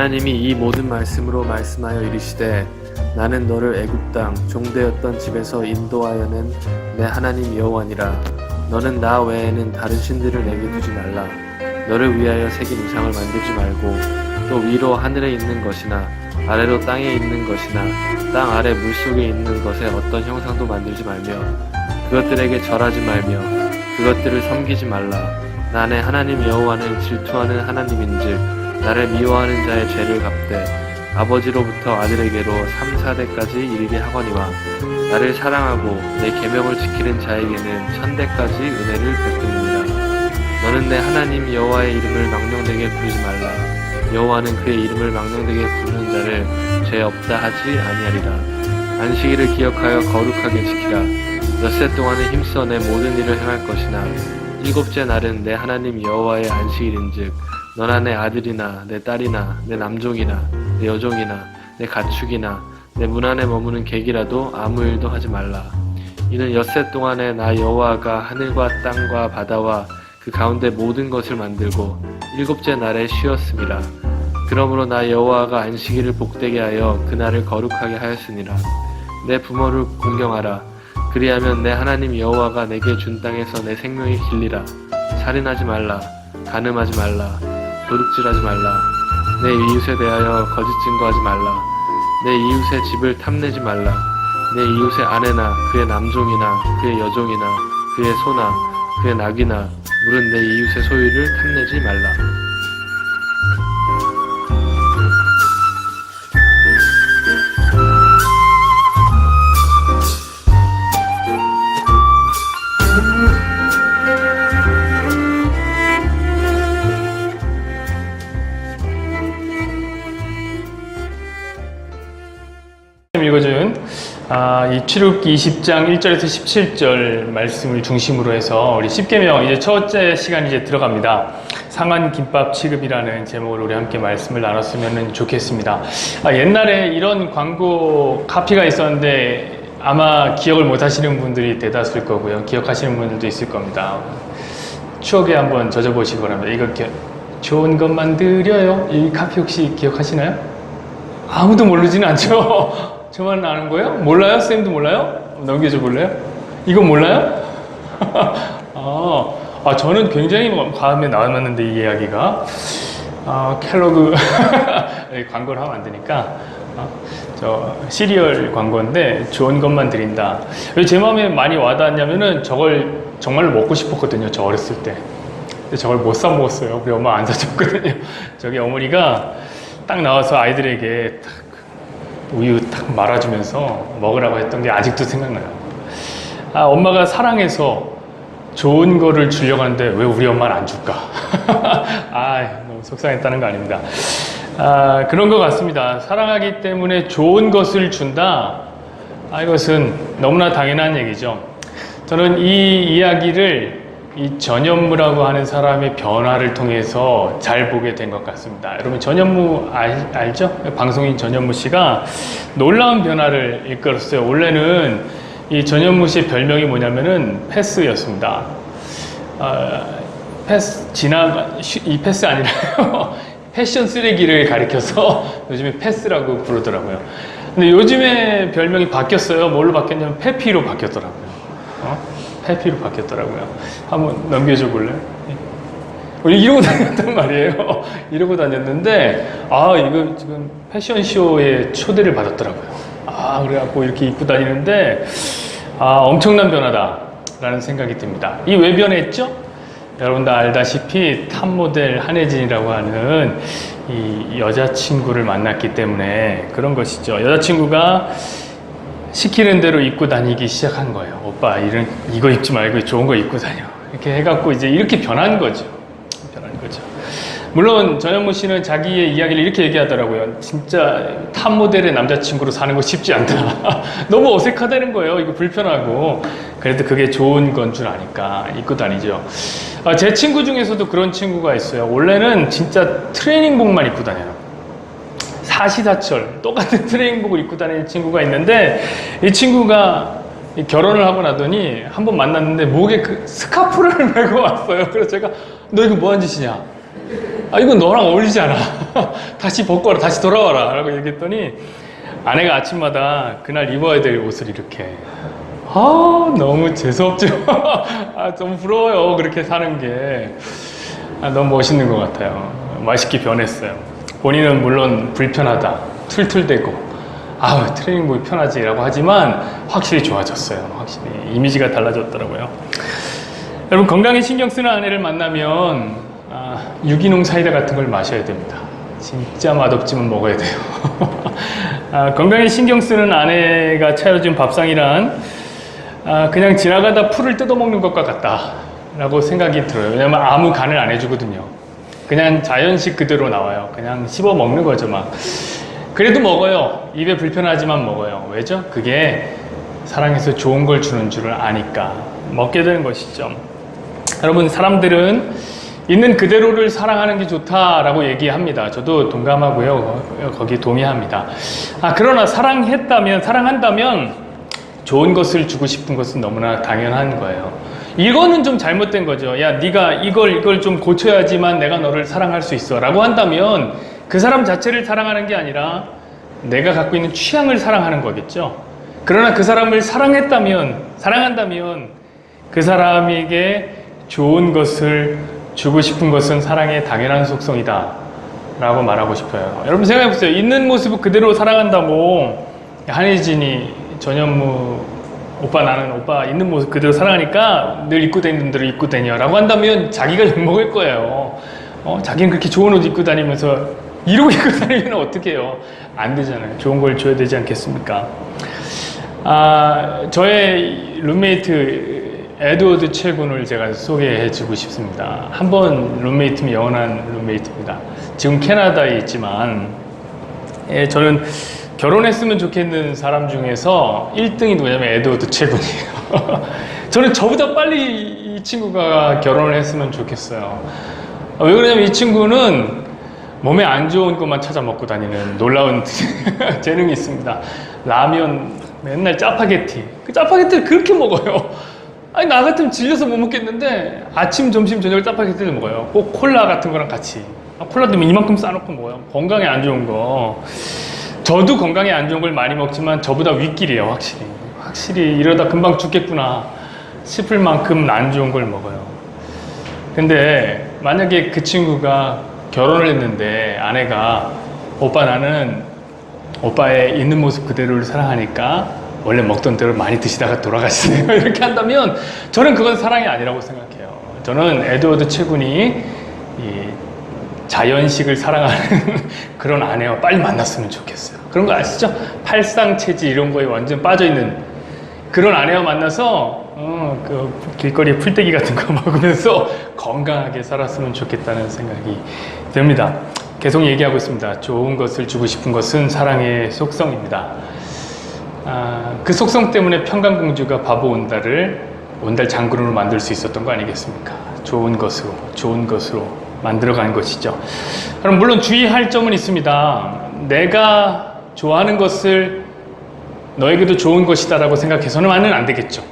하나님이 이 모든 말씀으로 말씀하여 이르시되 나는 너를 애굽 땅 종되었던 집에서 인도하여낸 내 하나님 여호와니라. 너는 나 외에는 다른 신들을 내게 두지 말라. 너를 위하여 새긴 우상을 만들지 말고 또 위로 하늘에 있는 것이나 아래로 땅에 있는 것이나 땅 아래 물속에 있는 것에 어떤 형상도 만들지 말며 그것들에게 절하지 말며 그것들을 섬기지 말라. 나 내 하나님 여호와는 질투하는 하나님인즉 나를 미워하는 자의 죄를 갚되 아버지로부터 아들에게로 3, 4대까지 이르게 하거니와 나를 사랑하고 내 계명을 지키는 자에게는 1000대까지 은혜를 베푸느니라. 너는 내 하나님 여호와의 이름을 망령되게 부르지 말라. 여호와는 그의 이름을 망령되게 부르는 자를 죄 없다 하지 아니하리라. 안식일을 기억하여 거룩하게 지키라. 엿새 동안은 힘써 내 모든 일을 행할 것이나 일곱째 날은 내 하나님 여호와의 안식일인즉 너나 내 아들이나 내 딸이나 내 남종이나 내 여종이나 내 가축이나 내 문 안에 머무는 객이라도 아무 일도 하지 말라. 이는 엿새 동안에 나 여호와가 하늘과 땅과 바다와 그 가운데 모든 것을 만들고 일곱째 날에 쉬었음이라. 그러므로 나 여호와가 안식일을 복되게 하여 그날을 거룩하게 하였으니라. 내 부모를 공경하라. 그리하면 내 하나님 여호와가 내게 준 땅에서 내 생명이 길리라. 살인하지 말라. 간음하지 말라. 도둑질하지 말라. 내 이웃에 대하여 거짓 증거하지 말라. 내 이웃의 집을 탐내지 말라. 내 이웃의 아내나 그의 남종이나 그의 여종이나 그의 소나 그의 낙이나 물은 내 이웃의 소유를 탐내지 말라. 읽어준 이 출애굽기 20장 1절에서 17절 말씀을 중심으로 해서 우리 십계명 이제 첫째 시간 이제 들어갑니다. 상한 김밥 취급이라는 제목으로 우리 함께 말씀을 나눴으면 좋겠습니다. 옛날에 이런 광고 카피가 있었는데 아마 기억을 못 하시는 분들이 대다수일 거고요. 기억하시는 분들도 있을 겁니다. 추억에 한번 젖어보시기 바랍니다. 이거 좋은 것만 드려요. 이 카피 혹시 기억하시나요? 아무도 모르지는 않죠? 저만 아는 거예요? 몰라요? 쌤도 몰라요? 넘겨줘 볼래요? 이거 몰라요? 저는 굉장히 과음에 나왔는데 이 이야기가 켈로그 광고를 하면 안 되니까 저 시리얼 광고인데 좋은 것만 드린다. 왜 제 마음에 많이 와닿았냐면은 저걸 정말로 먹고 싶었거든요. 저 어렸을 때. 근데 저걸 못 사 먹었어요. 우리 엄마 안 사줬거든요. 저기 어머니가 딱 나와서 아이들에게 딱 우유 딱 말아주면서 먹으라고 했던 게 아직도 생각나요. 엄마가 사랑해서 좋은 거를 주려고 하는데 왜 우리 엄마는 안 줄까? 너무 속상했다는 거 아닙니다. 그런 것 같습니다. 사랑하기 때문에 좋은 것을 준다. 이것은 너무나 당연한 얘기죠. 저는 이 이야기를 이 전현무라고 하는 사람의 변화를 통해서 잘 보게 된 것 같습니다. 여러분 전현무 알죠? 방송인 전현무 씨가 놀라운 변화를 이끌었어요. 원래는 이 전현무 씨의 별명이 뭐냐면은 패스였습니다. 이 패스 아니라요. 패션 쓰레기를 가리켜서 요즘에 패스라고 부르더라고요. 근데 요즘에 별명이 바뀌었어요. 뭘로 바뀌었냐면 페피로 바뀌었더라고요. 페피로 바뀌었더라고요. 한번 넘겨줘 볼래요? 이러고 다녔단 말이에요. 이러고 다녔는데 이거 지금 패션쇼에 초대를 받았더라고요. 그래갖고 이렇게 입고 다니는데 엄청난 변화다 라는 생각이 듭니다. 이 왜 변했죠? 여러분 다 알다시피 탑모델 한혜진이라고 하는 이 여자친구를 만났기 때문에 그런 것이죠. 여자친구가 시키는 대로 입고 다니기 시작한 거예요. 오빠 이거 입지 말고 좋은 거 입고 다녀. 이렇게 해갖고 이제 이렇게 변한 거죠. 물론 전현무 씨는 자기의 이야기를 이렇게 얘기하더라고요. 진짜 탑 모델의 남자친구로 사는 거 쉽지 않다. 너무 어색하다는 거예요. 이거 불편하고. 그래도 그게 좋은 건 줄 아니까 입고 다니죠. 제 친구 중에서도 그런 친구가 있어요. 원래는 진짜 트레이닝복만 입고 다녀요. 사시사철 똑같은 트레이닝복을 입고 다니는 친구가 있는데 이 친구가 결혼을 하고 나더니 한번 만났는데 목에 그 스카프를 메고 왔어요. 그래서 제가 너 이거 뭐한 짓이냐? 이건 너랑 어울리지 않아. 다시 벗고 와라, 다시 돌아와라 라고 얘기했더니 아내가 아침마다 그날 입어야 될 옷을 이렇게 너무 재수없죠. 좀 부러워요. 그렇게 사는 게 너무 멋있는 것 같아요. 맛있게 변했어요. 본인은 물론 불편하다, 툴툴대고 트레이닝복이 편하지 라고 하지만 확실히 좋아졌어요. 확실히 이미지가 달라졌더라고요. 여러분, 건강에 신경 쓰는 아내를 만나면 유기농 사이다 같은 걸 마셔야 됩니다. 진짜 맛없지만 먹어야 돼요. 건강에 신경 쓰는 아내가 차려준 밥상이란 그냥 지나가다 풀을 뜯어먹는 것과 같다 라고 생각이 들어요. 왜냐면 아무 간을 안 해주거든요. 그냥 자연식 그대로 나와요. 그냥 씹어 먹는 거죠. 막 그래도 먹어요. 입에 불편하지만 먹어요. 왜죠? 그게 사랑해서 좋은 걸 주는 줄을 아니까 먹게 되는 것이죠. 여러분, 사람들은 있는 그대로를 사랑하는 게 좋다라고 얘기합니다. 저도 동감하고요. 거기 동의합니다. 그러나 사랑한다면 좋은 것을 주고 싶은 것은 너무나 당연한 거예요. 이거는 좀 잘못된 거죠. 야, 네가 이걸 좀 고쳐야지만 내가 너를 사랑할 수 있어 라고 한다면 그 사람 자체를 사랑하는 게 아니라 내가 갖고 있는 취향을 사랑하는 거겠죠. 그러나 그 사람을 사랑한다면 그 사람에게 좋은 것을 주고 싶은 것은 사랑의 당연한 속성이다 라고 말하고 싶어요. 여러분 생각해보세요. 있는 모습을 그대로 사랑한다고 한혜진이 전현무 나는 오빠 있는 모습 그대로 사랑하니까 늘 입고 다니는 대로 입고 다녀 라고 한다면 자기가 욕먹을 거예요. 자기는 그렇게 좋은 옷 입고 다니면서 이러고 입고 다니면 어떻게 해요? 안 되잖아요. 좋은 걸 줘야 되지 않겠습니까? 저의 룸메이트 에드워드 최군을 제가 소개해 주고 싶습니다. 한 번 룸메이트면 영원한 룸메이트입니다. 지금 캐나다에 있지만 저는 결혼했으면 좋겠는 사람 중에서 1등이 누구냐면 에드워드 최군이에요. 저는 저보다 빨리 이 친구가 결혼을 했으면 좋겠어요. 왜 그러냐면 이 친구는 몸에 안 좋은 것만 찾아 먹고 다니는 놀라운 재능이 있습니다. 라면, 맨날 짜파게티. 그 짜파게티를 그렇게 먹어요. 나 같으면 질려서 못 먹겠는데 아침, 점심, 저녁 짜파게티를 먹어요. 꼭 콜라 같은 거랑 같이. 콜라도 이만큼 싸놓고 먹어요. 건강에 안 좋은 거. 저도 건강에 안 좋은 걸 많이 먹지만 저보다 윗길이에요. 확실히 이러다 금방 죽겠구나 싶을 만큼 안 좋은 걸 먹어요. 근데 만약에 그 친구가 결혼을 했는데 아내가 나는 오빠의 있는 모습 그대로를 사랑하니까 원래 먹던 대로 많이 드시다가 돌아가시네요 이렇게 한다면 저는 그건 사랑이 아니라고 생각해요. 저는 에드워드 최군이 이 자연식을 사랑하는 그런 아내와 빨리 만났으면 좋겠어요. 그런 거 아시죠? 팔상체질 이런 거에 완전 빠져있는 그런 아내와 만나서 그 길거리에 풀떼기 같은 거 먹으면서 건강하게 살았으면 좋겠다는 생각이 듭니다. 계속 얘기하고 있습니다. 좋은 것을 주고 싶은 것은 사랑의 속성입니다. 그 속성 때문에 평강공주가 바보 온달을 온달 장군으로 만들 수 있었던 거 아니겠습니까? 좋은 것으로 만들어간 것이죠. 그럼 물론 주의할 점은 있습니다. 내가 좋아하는 것을 너에게도 좋은 것이다 라고 생각해서는 안 되겠죠.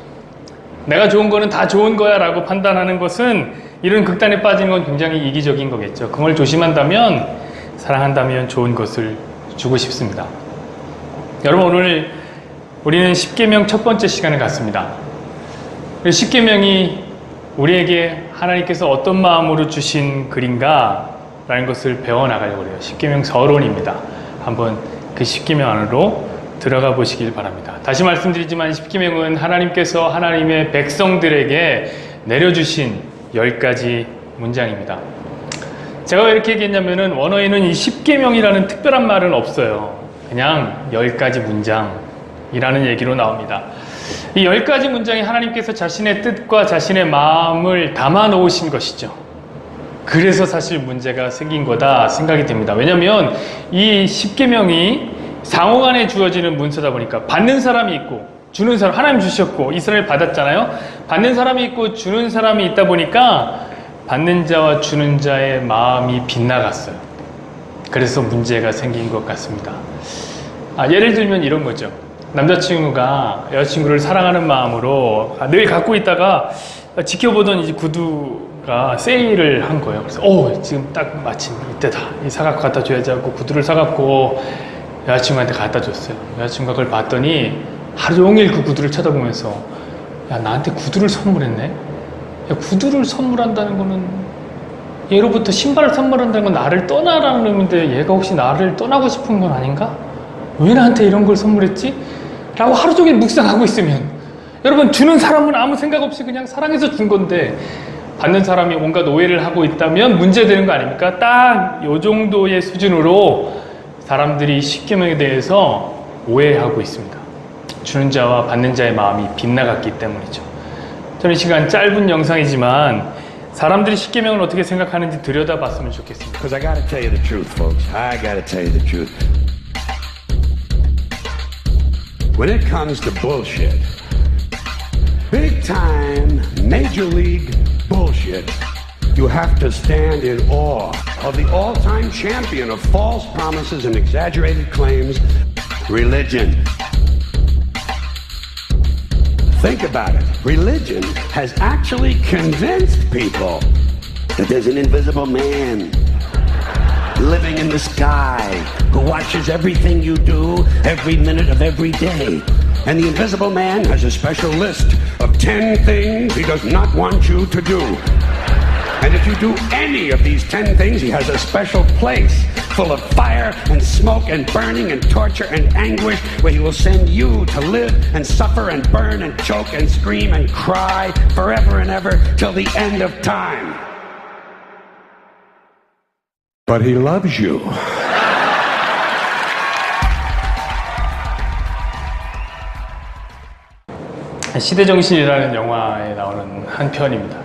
내가 좋은 거는 다 좋은 거야 라고 판단하는 것은 이런 극단에 빠지는 건 굉장히 이기적인 거겠죠. 그걸 조심한다면, 사랑한다면 좋은 것을 주고 싶습니다. 여러분, 오늘 우리는 십계명 첫 번째 시간을 갖습니다. 십계명이 우리에게 하나님께서 어떤 마음으로 주신 글인가 라는 것을 배워나가려고 해요. 십계명 서론입니다. 한번 그 십계명 안으로 들어가 보시길 바랍니다. 다시 말씀드리지만 십계명은 하나님께서 하나님의 백성들에게 내려주신 10가지 문장입니다. 제가 왜 이렇게 얘기했냐면은 원어에는 이 십계명이라는 특별한 말은 없어요. 그냥 10가지 문장이라는 얘기로 나옵니다. 이 10가지 문장이 하나님께서 자신의 뜻과 자신의 마음을 담아 놓으신 것이죠. 그래서 사실 문제가 생긴 거다 생각이 됩니다. 왜냐하면 이 십계명이 상호간에 주어지는 문서다 보니까 받는 사람이 있고 주는 사람, 하나님 주셨고 이스라엘 받았잖아요. 받는 사람이 있고 주는 사람이 있다 보니까 받는 자와 주는 자의 마음이 빗나갔어요. 그래서 문제가 생긴 것 같습니다. 예를 들면 이런 거죠. 남자친구가 여자친구를 사랑하는 마음으로 늘 갖고 있다가 지켜보던 이제 구두 구두가 세일을 한 거예요. 그래서 지금 딱 마침 이때다. 이 사갖고 갖다 줘야지 하고 구두를 사갖고 여자친구한테 갖다 줬어요. 여자친구가 그걸 봤더니 하루 종일 그 구두를 쳐다보면서 야, 나한테 구두를 선물했네? 야, 구두를 선물한다는 거는 예로부터 신발을 선물한다는 건 나를 떠나라는 의미인데 얘가 혹시 나를 떠나고 싶은 건 아닌가? 왜 나한테 이런 걸 선물했지? 라고 하루 종일 묵상하고 있으면 여러분, 주는 사람은 아무 생각 없이 그냥 사랑해서 준 건데 받는 사람이 온갖 오해를 하고 있다면 문제되는 거 아닙니까? 딱 이 정도의 수준으로 사람들이 십계명에 대해서 오해하고 있습니다. 주는 자와 받는 자의 마음이 빗나갔기 때문이죠. 저는 이 시간 짧은 영상이지만 사람들이 십계명을 어떻게 생각하는지 들여다봤으면 좋겠습니다. Because I gotta tell you the truth, folks. I gotta tell you the truth. When it comes to bullshit, big time, major league bullshit, you have to stand in awe of the all-time champion of false promises and exaggerated claims, religion. Think about it. Religion has actually convinced people that there's an invisible man living in the sky who watches everything you do every minute of every day. And the invisible man has a special list of 10 things he does not want you to do. And if you do any of these 10 things, he has a special place full of fire and smoke and burning and torture and anguish where he will send you to live and suffer and burn and choke and scream and cry forever and ever till the end of time. But he loves you. 시대정신이라는 영화에 나오는 한 편입니다.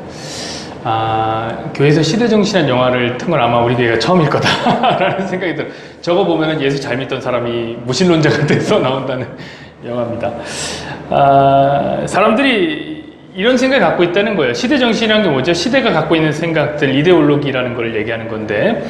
교회에서 시대정신이라는 영화를 튼 건 아마 우리 교회가 처음일 거다라는 생각이 들어요. 저거 보면은 예수 잘 믿던 사람이 무신론자가 돼서 나온다는 영화입니다. 사람들이 이런 생각을 갖고 있다는 거예요. 시대정신이라는 게 뭐죠? 시대가 갖고 있는 생각들, 이데올로기라는 걸 얘기하는 건데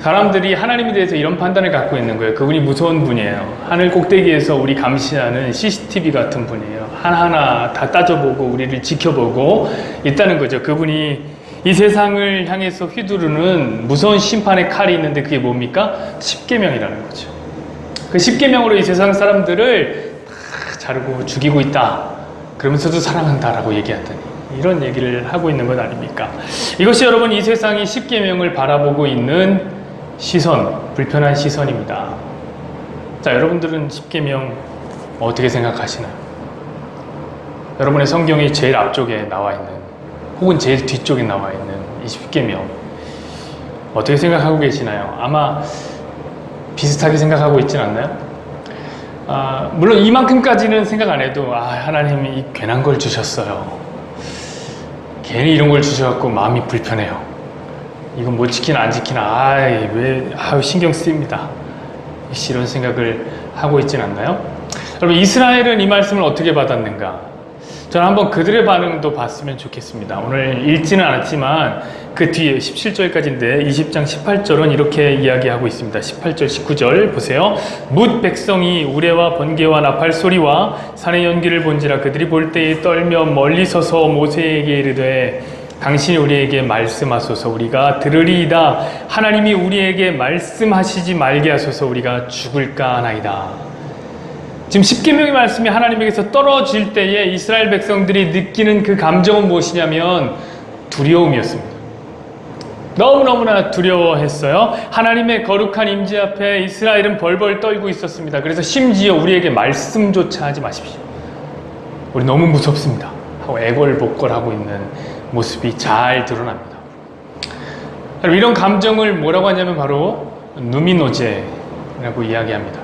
사람들이 하나님에 대해서 이런 판단을 갖고 있는 거예요. 그분이 무서운 분이에요. 하늘 꼭대기에서 우리 감시하는 CCTV 같은 분이에요. 하나하나 다 따져보고 우리를 지켜보고 있다는 거죠. 그분이 이 세상을 향해서 휘두르는 무서운 심판의 칼이 있는데 그게 뭡니까? 십계명이라는 거죠. 그 십계명으로 이 세상 사람들을 다 자르고 죽이고 있다. 그러면서도 사랑한다라고 얘기하더니 이런 얘기를 하고 있는 것 아닙니까? 이것이 여러분 이 세상이 십계명을 바라보고 있는 시선, 불편한 시선입니다. 자, 여러분들은 십계명 어떻게 생각하시나요? 여러분의 성경이 제일 앞쪽에 나와 있는 혹은 제일 뒤쪽에 나와 있는 이 십계명 어떻게 생각하고 계시나요? 아마 비슷하게 생각하고 있진 않나요? 물론 이만큼까지는 생각 안 해도 하나님이 이 괜한 걸 주셨어요. 괜히 이런 걸 주셔갖고 마음이 불편해요. 이건 뭐 지키나 안 지키나 왜 신경 쓰입니다. 이런 생각을 하고 있진 않나요? 여러분, 이스라엘은 이 말씀을 어떻게 받았는가? 저는 한번 그들의 반응도 봤으면 좋겠습니다. 오늘 읽지는 않았지만 그 뒤에 17절까지인데 20장 18절은 이렇게 이야기하고 있습니다. 18절 19절 보세요. 뭇 백성이 우레와 번개와 나팔 소리와 산의 연기를 본지라 그들이 볼 때에 떨며 멀리 서서 모세에게 이르되 당신이 우리에게 말씀하소서 우리가 들으리이다. 하나님이 우리에게 말씀하시지 말게 하소서 우리가 죽을까 하나이다. 지금 십계명의 말씀이 하나님에게서 떨어질 때에 이스라엘 백성들이 느끼는 그 감정은 무엇이냐면 두려움이었습니다. 너무너무나 두려워했어요. 하나님의 거룩한 임재 앞에 이스라엘은 벌벌 떨고 있었습니다. 그래서 심지어 우리에게 말씀조차 하지 마십시오. 우리 너무 무섭습니다 하고 애걸복걸하고 있는 모습이 잘 드러납니다. 이런 감정을 뭐라고 하냐면 바로 누미노제라고 이야기합니다.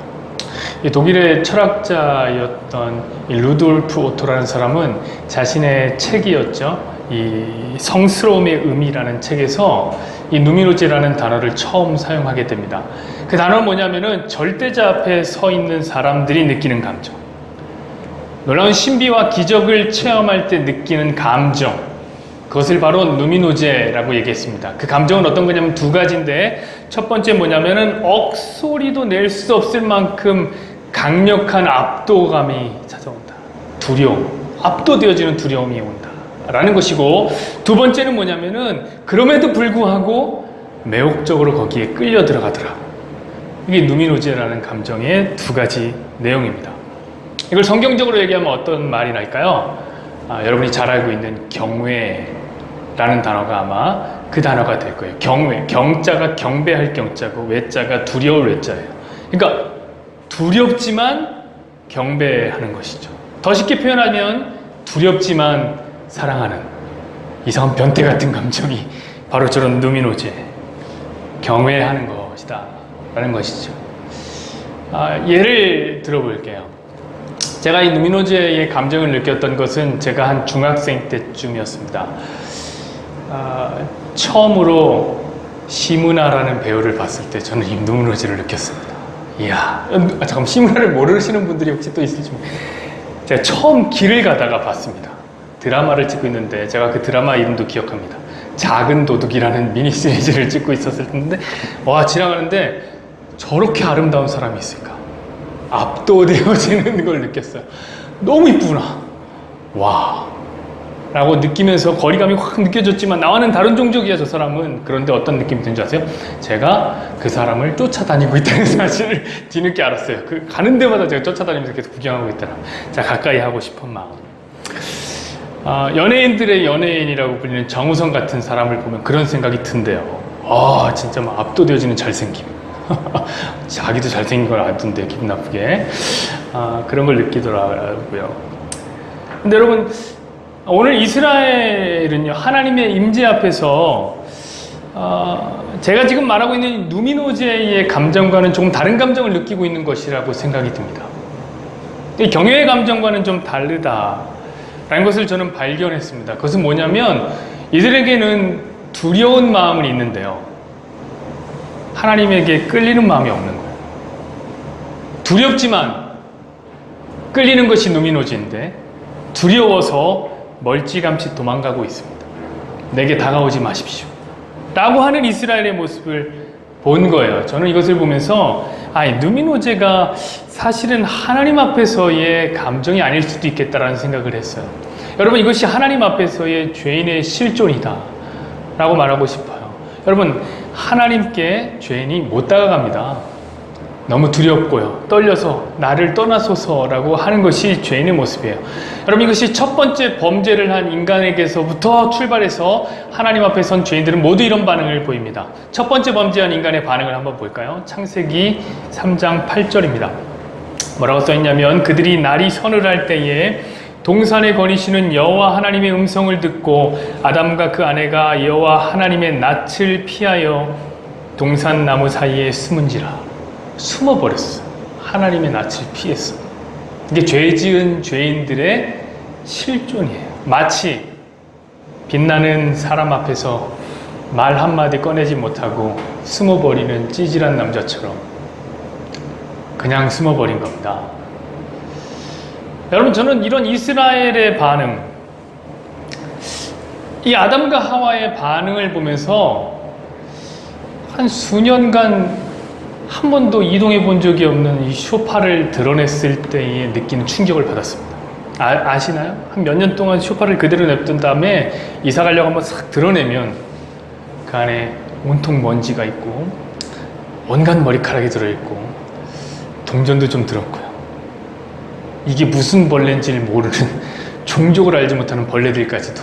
독일의 철학자였던 루돌프 오토라는 사람은 자신의 책이었죠. 이 성스러움의 의미라는 책에서 이 누미노제라는 단어를 처음 사용하게 됩니다. 그 단어는 뭐냐면은 절대자 앞에 서 있는 사람들이 느끼는 감정. 놀라운 신비와 기적을 체험할 때 느끼는 감정. 그것을 바로 누미노제라고 얘기했습니다. 그 감정은 어떤 거냐면 두 가지인데 첫 번째 뭐냐면은 억소리도 낼 수 없을 만큼 강력한 압도감이 찾아온다. 두려움. 압도되어지는 두려움이 온다. 라는 것이고, 두 번째는 뭐냐면은 그럼에도 불구하고 매혹적으로 거기에 끌려 들어가더라. 이게 누미노제라는 감정의 두 가지 내용입니다. 이걸 성경적으로 얘기하면 어떤 말이 날까요? 여러분이 잘 알고 있는 경외라는 단어가 아마 그 단어가 될 거예요. 경외. 경자가 경배할 경자고 외자가 두려울 외자예요. 그러니까 두렵지만 경배하는 것이죠. 더 쉽게 표현하면 두렵지만 사랑하는 이상한 변태 같은 감정이 바로 저런 누미노제, 경외하는 것이다 라는 것이죠. 예를 들어볼게요. 제가 이 누미노제의 감정을 느꼈던 것은 제가 한 중학생 때쯤이었습니다. 처음으로 시문화라는 배우를 봤을 때 저는 이 누미노제를 느꼈습니다. 이야, 잠깐 시문화를 모르시는 분들이 혹시 또 있을지 제가 처음 길을 가다가 봤습니다. 드라마를 찍고 있는데 제가 그 드라마 이름도 기억합니다. 작은 도둑이라는 미니 시리즈를 찍고 있었을 텐데 와, 지나가는데 저렇게 아름다운 사람이 있을까? 압도되어지는 걸 느꼈어요. 너무 이쁘구나. 와. 라고 느끼면서 거리감이 확 느껴졌지만 나와는 다른 종족이야 저 사람은. 그런데 어떤 느낌이 드는지 아세요? 제가 그 사람을 쫓아다니고 있다는 사실을 뒤늦게 알았어요. 그 가는 데마다 제가 쫓아다니면서 계속 구경하고 있더라. 자, 가까이 하고 싶은 마음. 연예인들의 연예인이라고 불리는 정우성 같은 사람을 보면 그런 생각이 든대요. 진짜 막 압도되어지는 잘생김. 자기도 잘생긴 걸 알던데 기분 나쁘게. 그런 걸 느끼더라고요. 근데 여러분, 오늘 이스라엘은요, 하나님의 임재 앞에서 제가 지금 말하고 있는 누미노제의 감정과는 조금 다른 감정을 느끼고 있는 것이라고 생각이 듭니다. 경외의 감정과는 좀 다르다라는 것을 저는 발견했습니다. 그것은 뭐냐면 이들에게는 두려운 마음은 있는데요, 하나님에게 끌리는 마음이 없는 거예요. 두렵지만 끌리는 것이 누미노제인데 두려워서 멀찌감치 도망가고 있습니다. 내게 다가오지 마십시오 라고 하는 이스라엘의 모습을 본 거예요. 저는 이것을 보면서 누미노제가 사실은 하나님 앞에서의 감정이 아닐 수도 있겠다라는 생각을 했어요. 여러분, 이것이 하나님 앞에서의 죄인의 실존이다 라고 말하고 싶어요. 여러분, 하나님께 죄인이 못 다가갑니다. 너무 두렵고요, 떨려서 나를 떠나소서라고 하는 것이 죄인의 모습이에요. 여러분, 이것이 첫 번째 범죄를 한 인간에게서부터 출발해서 하나님 앞에 선 죄인들은 모두 이런 반응을 보입니다. 첫 번째 범죄한 인간의 반응을 한번 볼까요? 창세기 3장 8절입니다. 뭐라고 써있냐면, 그들이 날이 서늘할 때에 동산에 거니시는 여호와 하나님의 음성을 듣고 아담과 그 아내가 여호와 하나님의 낯을 피하여 동산 나무 사이에 숨은지라. 숨어버렸어. 하나님의 낯을 피했어. 이게 죄 지은 죄인들의 실존이에요. 마치 빛나는 사람 앞에서 말 한마디 꺼내지 못하고 숨어버리는 찌질한 남자처럼 그냥 숨어버린 겁니다. 여러분, 저는 이런 이스라엘의 반응, 이 아담과 하와의 반응을 보면서 한 수년간 한 번도 이동해 본 적이 없는 이 쇼파를 드러냈을 때에 느끼는 충격을 받았습니다. 아시나요? 한 몇 년 동안 쇼파를 그대로 냅둔 다음에 이사 가려고 한번 싹 드러내면 그 안에 온통 먼지가 있고 온갖 머리카락이 들어있고 동전도 좀 들었고요. 이게 무슨 벌레인지를 모르는, 종족을 알지 못하는 벌레들까지도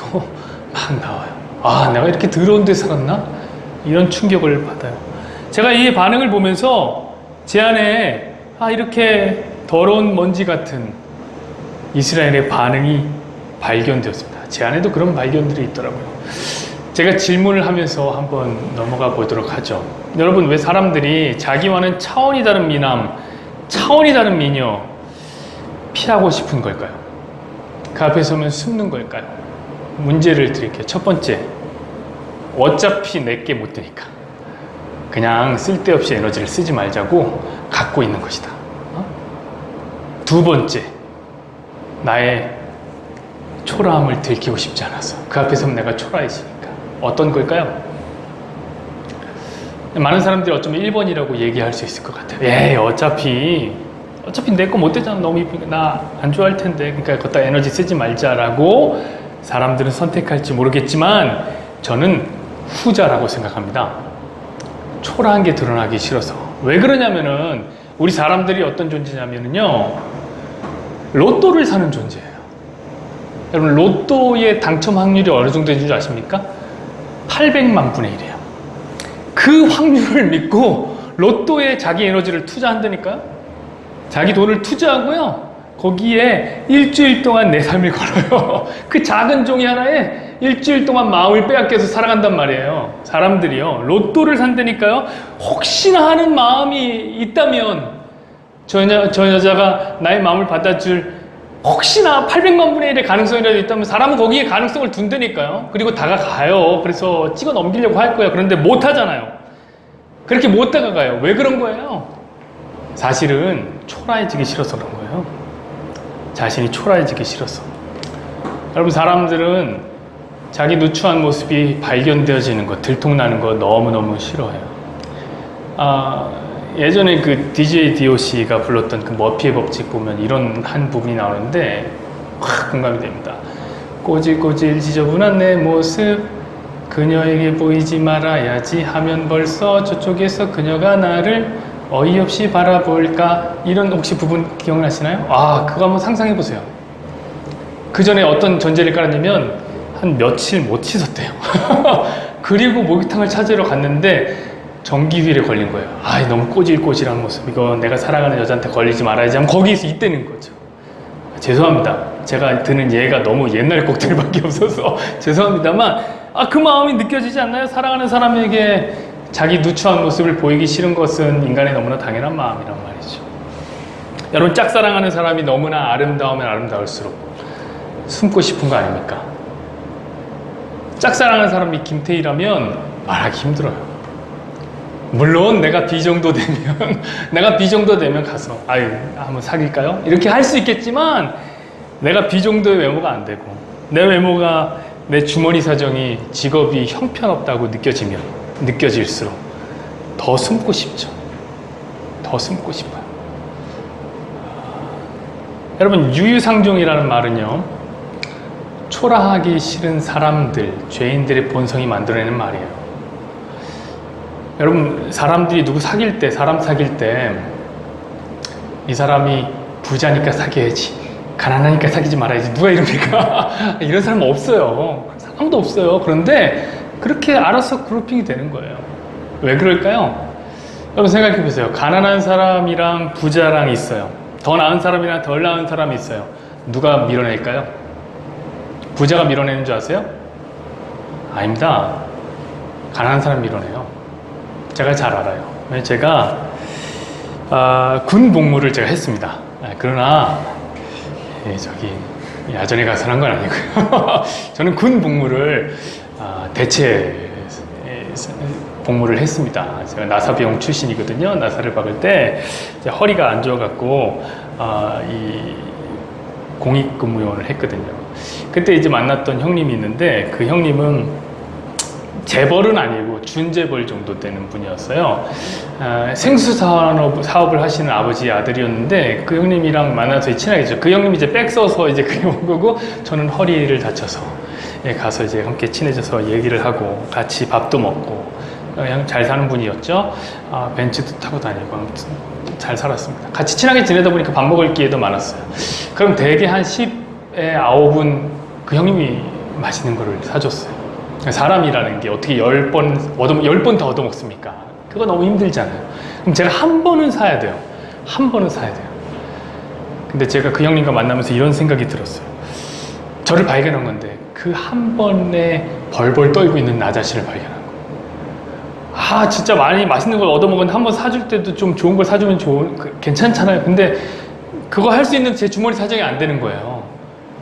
막 나와요. 내가 이렇게 더러운 데 살았나? 이런 충격을 받아요. 제가 이 반응을 보면서 제 안에 이렇게 더러운 먼지 같은 이스라엘의 반응이 발견되었습니다. 제 안에도 그런 발견들이 있더라고요. 제가 질문을 하면서 한번 넘어가 보도록 하죠. 여러분, 왜 사람들이 자기와는 차원이 다른 미남, 차원이 다른 미녀 피하고 싶은 걸까요? 그 앞에 서면 숨는 걸까요? 문제를 드릴게요. 첫 번째, 어차피 내게 못 드니까 그냥 쓸데없이 에너지를 쓰지 말자고 갖고 있는 것이다. 두 번째, 나의 초라함을 들키고 싶지 않아서 그 앞에 서면 내가 초라해지니까. 어떤 걸까요? 많은 사람들이 어쩌면 1번이라고 얘기할 수 있을 것 같아요. 어차피 내 거 못 되잖아. 너무 이쁘니까 나 안 좋아할 텐데. 그러니까 걷다 에너지 쓰지 말자라고 사람들은 선택할지 모르겠지만 저는 후자라고 생각합니다. 초라한 게 드러나기 싫어서. 왜 그러냐면은 우리 사람들이 어떤 존재냐면요, 로또를 사는 존재예요. 여러분, 로또의 당첨 확률이 어느 정도인 줄 아십니까? 800만 분의 1이에요. 그 확률을 믿고 로또에 자기 에너지를 투자한다니까요. 자기 돈을 투자하고요, 거기에 일주일 동안 내 삶을 걸어요. 그 작은 종이 하나에 일주일 동안 마음을 빼앗겨서 살아간단 말이에요. 사람들이요, 로또를 산다니까요. 혹시나 하는 마음이 있다면, 저 여자가 나의 마음을 받아줄 혹시나 800만 분의 1의 가능성이라도 있다면 사람은 거기에 가능성을 둔다니까요. 그리고 다가가요. 그래서 찍어 넘기려고 할 거예요. 그런데 못 하잖아요. 그렇게 못 다가가요. 왜 그런 거예요? 사실은 초라해지기 싫어서 그런 거예요. 자신이 초라해지기 싫어서. 여러분, 사람들은 자기 누추한 모습이 발견되어지는 것, 들통나는 거 너무너무 싫어해요. 예전에 그 DJ DOC가 불렀던 그 머피의 법칙 보면 이런 한 부분이 나오는데 확 공감이 됩니다. 꼬질꼬질 지저분한 내 모습, 그녀에게 보이지 말아야지 하면 벌써 저쪽에서 그녀가 나를 어이없이 바라볼까? 이런 혹시 부분 기억나시나요? 그거 한번 상상해 보세요. 그 전에 어떤 전제를 깔았냐면 한 며칠 못 씻었대요. 그리고 목욕탕을 찾으러 갔는데 전기후일에 걸린 거예요. 너무 꼬질꼬질한 모습, 이거 내가 사랑하는 여자한테 걸리지 말아야지 하면 거기에서 있다는 거죠. 죄송합니다. 제가 드는 예가 너무 옛날 곡들밖에 없어서 죄송합니다만, 그 마음이 느껴지지 않나요? 사랑하는 사람에게 자기 누추한 모습을 보이기 싫은 것은 인간의 너무나 당연한 마음이란 말이죠. 여러분, 짝사랑하는 사람이 너무나 아름다우면 아름다울수록 숨고 싶은 거 아닙니까? 짝사랑하는 사람이 김태희라면 말하기 힘들어요. 물론 내가 B 정도 되면 가서 한번 사귈까요? 이렇게 할 수 있겠지만, 내가 B 정도의 외모가 안 되고 내 외모가, 내 주머니 사정이, 직업이 형편없다고 느껴질수록 더 숨고 싶죠. 더 숨고 싶어요. 여러분, 유유상종이라는 말은요, 초라하기 싫은 사람들, 죄인들의 본성이 만들어내는 말이에요. 여러분, 사람들이 누구 사귈 때, 사람 사귈 때, 이 사람이 부자니까 사귀어야지, 가난하니까 사귀지 말아야지, 누가 이럽니까? 이런 사람 없어요. 아무도 없어요. 그런데 그렇게 알아서 그룹핑이 되는 거예요. 왜 그럴까요? 여러분, 생각해 보세요. 가난한 사람이랑 부자랑 있어요. 더 나은 사람이랑 덜 나은 사람이 있어요. 누가 밀어낼까요? 부자가 밀어내는 줄 아세요? 아닙니다. 가난한 사람 밀어내요. 제가 잘 알아요. 제가 군 복무를 제가 했습니다. 그러나 야전에 가서 한 건 아니고요. 저는 군 복무를 대체 복무를 했습니다. 제가 나사병 출신이거든요. 나사를 박을 때 허리가 안 좋아갖고 이 공익근무요원을 했거든요. 그때 이제 만났던 형님이 있는데, 그 형님은 재벌은 아니고 준재벌 정도 되는 분이었어요. 생수산업 사업을 하시는 아버지의 아들이었는데, 그 형님이랑 만나서 친하게 지냈죠. 그 형님이 이제 백 써서 이제 그게 온 거고, 저는 허리를 다쳐서 가서 이제 함께 친해져서 얘기를 하고 같이 밥도 먹고, 그냥 잘 사는 분이었죠. 벤츠도 타고 다니고 아무튼 잘 살았습니다. 같이 친하게 지내다 보니까 밥 먹을 기회도 많았어요. 그럼 대개 한 10에 9은 그 형님이 맛있는 거를 사줬어요. 사람이라는 게 어떻게 10번 더 얻어먹습니까? 그거 너무 힘들잖아요. 그럼 제가 한 번은 사야 돼요. 한 번은 사야 돼요. 근데 제가 그 형님과 만나면서 이런 생각이 들었어요. 저를 발견한 건데, 그 한 번에 벌벌 떨고 있는 나 자신을 발견한 거예요. 진짜 많이 맛있는 걸 얻어먹었는데 한 번 사줄 때도 좀 좋은 걸 사주면 괜찮잖아요. 근데 그거 할 수 있는 제 주머니 사정이 안 되는 거예요.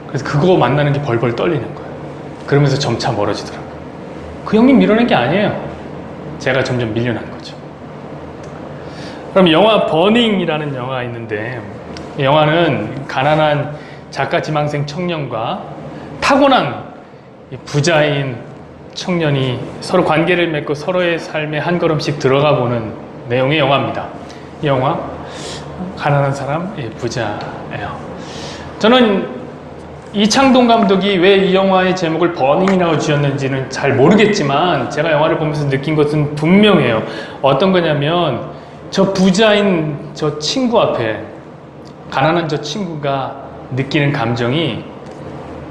그래서 그거 만나는 게 벌벌 떨리는 거예요. 그러면서 점차 멀어지더라고요. 그 형님 밀어낸 게 아니에요. 제가 점점 밀려난 거죠. 그럼 영화 버닝이라는 영화가 있는데, 이 영화는 가난한 작가 지망생 청년과 타고난 부자인 청년이 서로 관계를 맺고 서로의 삶에 한 걸음씩 들어가 보는 내용의 영화입니다. 이 영화, 가난한 사람, 부자예요. 저는 이창동 감독이 왜 이 영화의 제목을 버닝이라고 지었는지는 잘 모르겠지만 제가 영화를 보면서 느낀 것은 분명해요. 어떤 거냐면 저 부자인 저 친구 앞에 가난한 저 친구가 느끼는 감정이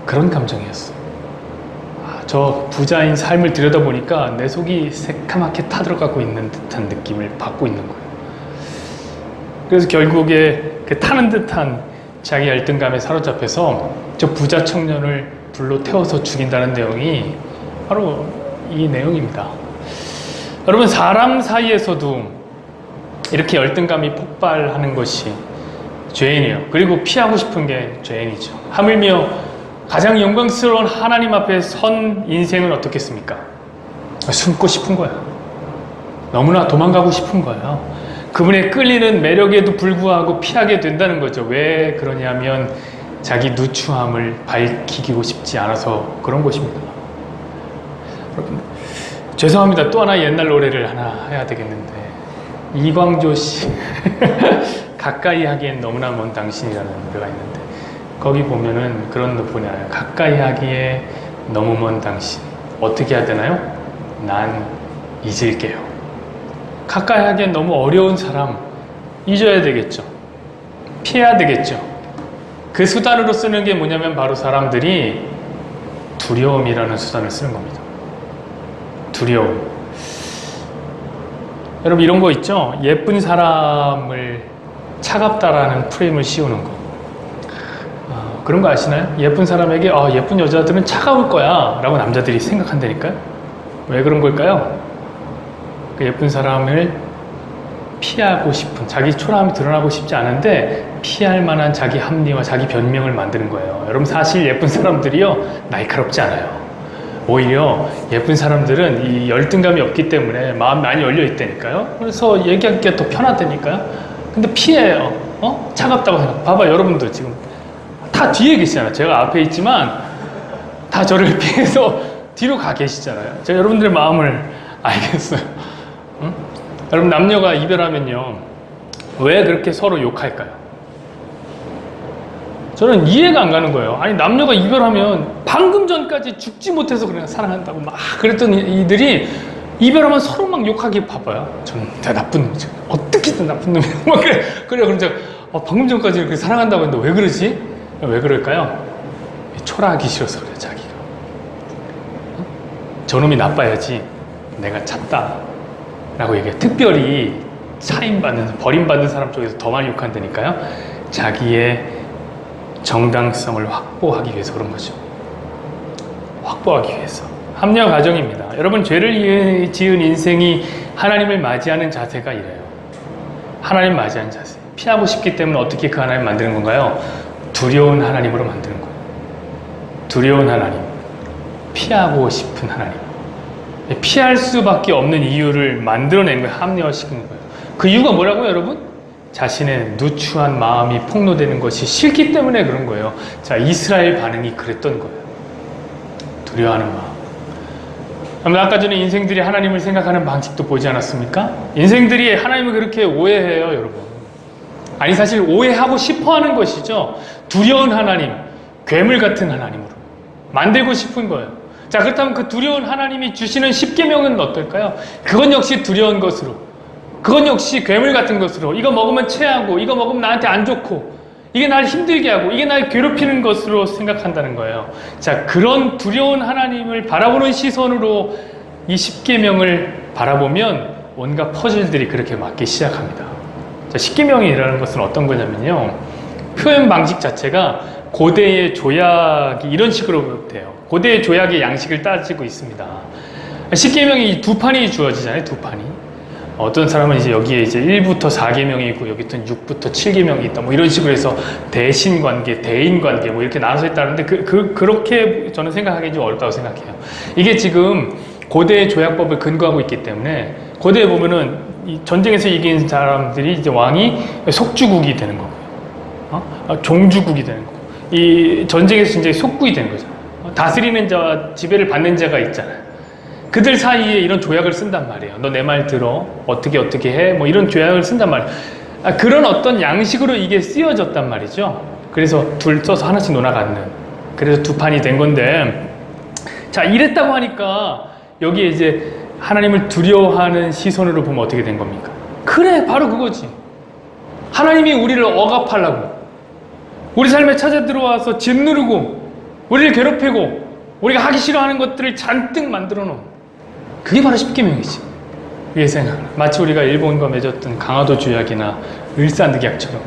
그런 감정이었어요. 저 부자인 삶을 들여다보니까 내 속이 새카맣게 타들어가고 있는 듯한 느낌을 받고 있는 거예요. 그래서 결국에 그 타는 듯한 자기 열등감에 사로잡혀서 저 부자 청년을 불로 태워서 죽인다는 내용이 바로 이 내용입니다. 여러분, 사람 사이에서도 이렇게 열등감이 폭발하는 것이 죄인이에요. 그리고 피하고 싶은 게 죄인이죠. 하물며 가장 영광스러운 하나님 앞에 선 인생은 어떻겠습니까? 숨고 싶은 거야. 너무나 도망가고 싶은 거예요. 그분의 끌리는 매력에도 불구하고 피하게 된다는 거죠. 왜 그러냐면 자기 누추함을 밝히고 싶지 않아서 그런 것입니다. 여러분, 죄송합니다. 또 하나 옛날 노래를 하나 해야 되겠는데, 이광조 씨 가까이 하기엔 너무나 먼 당신이라는 노래가 있는데, 거기 보면은 그런 노래가 나와요. 가까이 하기에 너무 먼 당신, 어떻게 해야 되나요? 난 잊을게요. 가까이 하기엔 너무 어려운 사람 잊어야 되겠죠. 피해야 되겠죠. 그 수단으로 쓰는 게 뭐냐면 바로 사람들이 두려움이라는 수단을 쓰는 겁니다. 두려움. 여러분, 이런 거 있죠? 예쁜 사람을 차갑다라는 프레임을 씌우는 거. 그런 거 아시나요? 예쁜 사람에게 예쁜 여자들은 차가울 거야 라고 남자들이 생각한다니까요. 왜 그런 걸까요? 그 예쁜 사람을 피하고 싶은, 자기 초라함이 드러나고 싶지 않은데 피할 만한 자기 합리와 자기 변명을 만드는 거예요. 여러분, 사실 예쁜 사람들이요 날카롭지 않아요. 오히려 예쁜 사람들은 이 열등감이 없기 때문에 마음이 많이 열려 있다니까요. 그래서 얘기하기가 더 편하다니까요. 근데 피해요. 차갑다고 생각. 봐봐, 여러분들 지금 다 뒤에 계시잖아요. 제가 앞에 있지만 다 저를 피해서 뒤로 가 계시잖아요. 제가 여러분들의 마음을 알겠어요. 응? 여러분, 남녀가 이별하면요 왜 그렇게 서로 욕할까요? 저는 이해가 안 가는 거예요. 아니, 남녀가 이별하면 방금 전까지 죽지 못해서 그냥 사랑한다고 막 그랬던 이들이 이별하면 서로 막 욕하기 바빠요. 저는 다 나쁜 놈이죠. 어떻게든 나쁜 놈이야. 막 그래. 그럼 제가 방금 전까지 이렇게 사랑한다고 했는데 왜 그러지? 왜 그럴까요? 초라하기 싫어서 그래요, 자기가. 저놈이 나빠야지 내가 찼다 라고 얘기해요. 특별히 차임받는, 버림받는 사람 쪽에서 더 많이 욕한다니까요. 자기의 정당성을 확보하기 위해서 그런 거죠. 확보하기 위해서. 합리화 과정입니다. 여러분, 죄를 지은 인생이 하나님을 맞이하는 자세가 이래요. 하나님 맞이하는 자세. 피하고 싶기 때문에 어떻게 그 하나님 만드는 건가요? 두려운 하나님으로 만드는 거예요. 두려운 하나님. 피하고 싶은 하나님. 피할 수밖에 없는 이유를 만들어낸 거예요. 합리화시킨 거예요. 그 이유가 뭐라고요, 여러분? 자신의 누추한 마음이 폭로되는 것이 싫기 때문에 그런 거예요. 자, 이스라엘 반응이 그랬던 거예요. 두려워하는 마음. 아까 전에 인생들이 하나님을 생각하는 방식도 보지 않았습니까? 인생들이 하나님을 그렇게 오해해요, 여러분. 아니, 사실 오해하고 싶어 하는 것이죠. 두려운 하나님, 괴물 같은 하나님으로 만들고 싶은 거예요. 자, 그렇다면 그 두려운 하나님이 주시는 십계명은 어떨까요? 그건 역시 두려운 것으로, 그건 역시 괴물 같은 것으로, 이거 먹으면 체하고, 이거 먹으면 나한테 안 좋고, 이게 날 힘들게 하고, 이게 날 괴롭히는 것으로 생각한다는 거예요. 자, 그런 두려운 하나님을 바라보는 시선으로 이 십계명을 바라보면 온갖 퍼즐들이 그렇게 맞기 시작합니다. 자, 십계명이라는 것은 어떤 거냐면요, 표현 방식 자체가 고대의 조약이 이런 식으로 돼요. 고대의 조약의 양식을 따지고 있습니다. 십계명이 두 판이 주어지잖아요. 두 판이. 어떤 사람은 이제 여기에 이제 1부터 4계명이 있고 여기부터 6부터 7계명이 있다. 뭐 이런 식으로 해서 대신 관계, 대인 관계 뭐 이렇게 나눠서 있다는데 그렇게 저는 생각하기 좀 어렵다고 생각해요. 이게 지금 고대의 조약법을 근거하고 있기 때문에 고대에 보면은 이 전쟁에서 이긴 사람들이 이제 왕이 속주국이 되는 거고요. 종주국이 되는 거고. 이 전쟁에서 진짜 속국이 되는 거죠. 다스리는 자와 지배를 받는 자가 있잖아요. 그들 사이에 이런 조약을 쓴단 말이에요. 너 내 말 들어. 어떻게 해. 뭐 이런 조약을 쓴단 말이에요. 그런 어떤 양식으로 이게 쓰여졌단 말이죠. 그래서 둘 써서 하나씩 논아갖는. 그래서 두 판이 된 건데, 자, 이랬다고 하니까 여기에 이제 하나님을 두려워하는 시선으로 보면 어떻게 된 겁니까? 그래, 바로 그거지. 하나님이 우리를 억압하려고, 우리 삶에 찾아 들어와서 짓누르고 우리를 괴롭히고 우리가 하기 싫어하는 것들을 잔뜩 만들어 놓은, 그게 바로 십계명이지. 이게 생각, 마치 우리가 일본과 맺었던 강화도 조약이나 을산드 계약처럼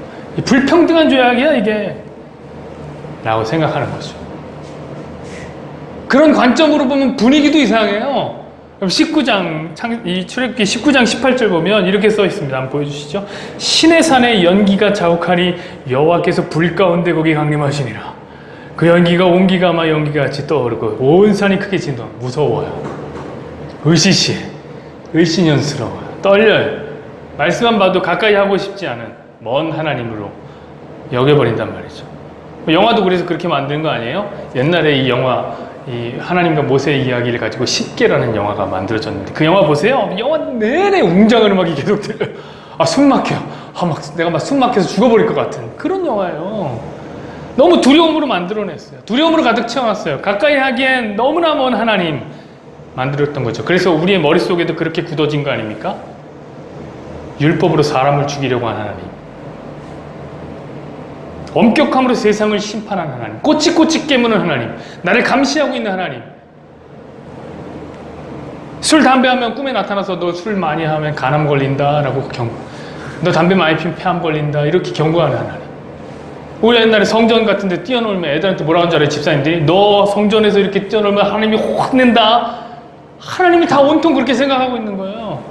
불평등한 조약이야 이게 라고 생각하는 거죠. 그런 관점으로 보면 분위기도 이상해요. 그럼 19장, 이 출애굽기 19장 18절 보면 이렇게 써 있습니다. 한번 보여주시죠. 신의 산에 연기가 자욱하니 여호와께서 불 가운데 거기 강림하시니라. 그 연기가 온기가 막 연기가 같이 떠오르고 온 산이 크게 진동. 무서워요. 으시시해. 을신연스러워요. 떨려요. 말씀만 봐도 가까이 하고 싶지 않은 먼 하나님으로 여겨버린단 말이죠. 영화도 그래서 그렇게 만든 거 아니에요? 옛날에 이 영화, 이 하나님과 모세의 이야기를 가지고 십계라는 영화가 만들어졌는데, 그 영화 보세요. 영화 내내 웅장한 음악이 계속 들려요. 아, 숨 막혀요. 내가 막 숨 막혀서 죽어버릴 것 같은 그런 영화예요. 너무 두려움으로 만들어냈어요. 두려움으로 가득 채워놨어요. 가까이 하기엔 너무나 먼 하나님 만들었던 거죠. 그래서 우리의 머릿속에도 그렇게 굳어진 거 아닙니까? 율법으로 사람을 죽이려고 하는 하나님, 엄격함으로 세상을 심판하는 하나님, 꼬치꼬치 깨무는 하나님, 나를 감시하고 있는 하나님, 술, 담배 하면 꿈에 나타나서 너 술 많이 하면 간암 걸린다 라고 너 담배 많이 피면 폐암 걸린다 이렇게 경고하는 하나님. 우리 옛날에 성전 같은 데 뛰어놀면 애들한테 뭐라고 하는 줄 알아요? 집사님들이 너 성전에서 이렇게 뛰어놀면 하나님이 혼낸다. 하나님이 다 온통 그렇게 생각하고 있는 거예요.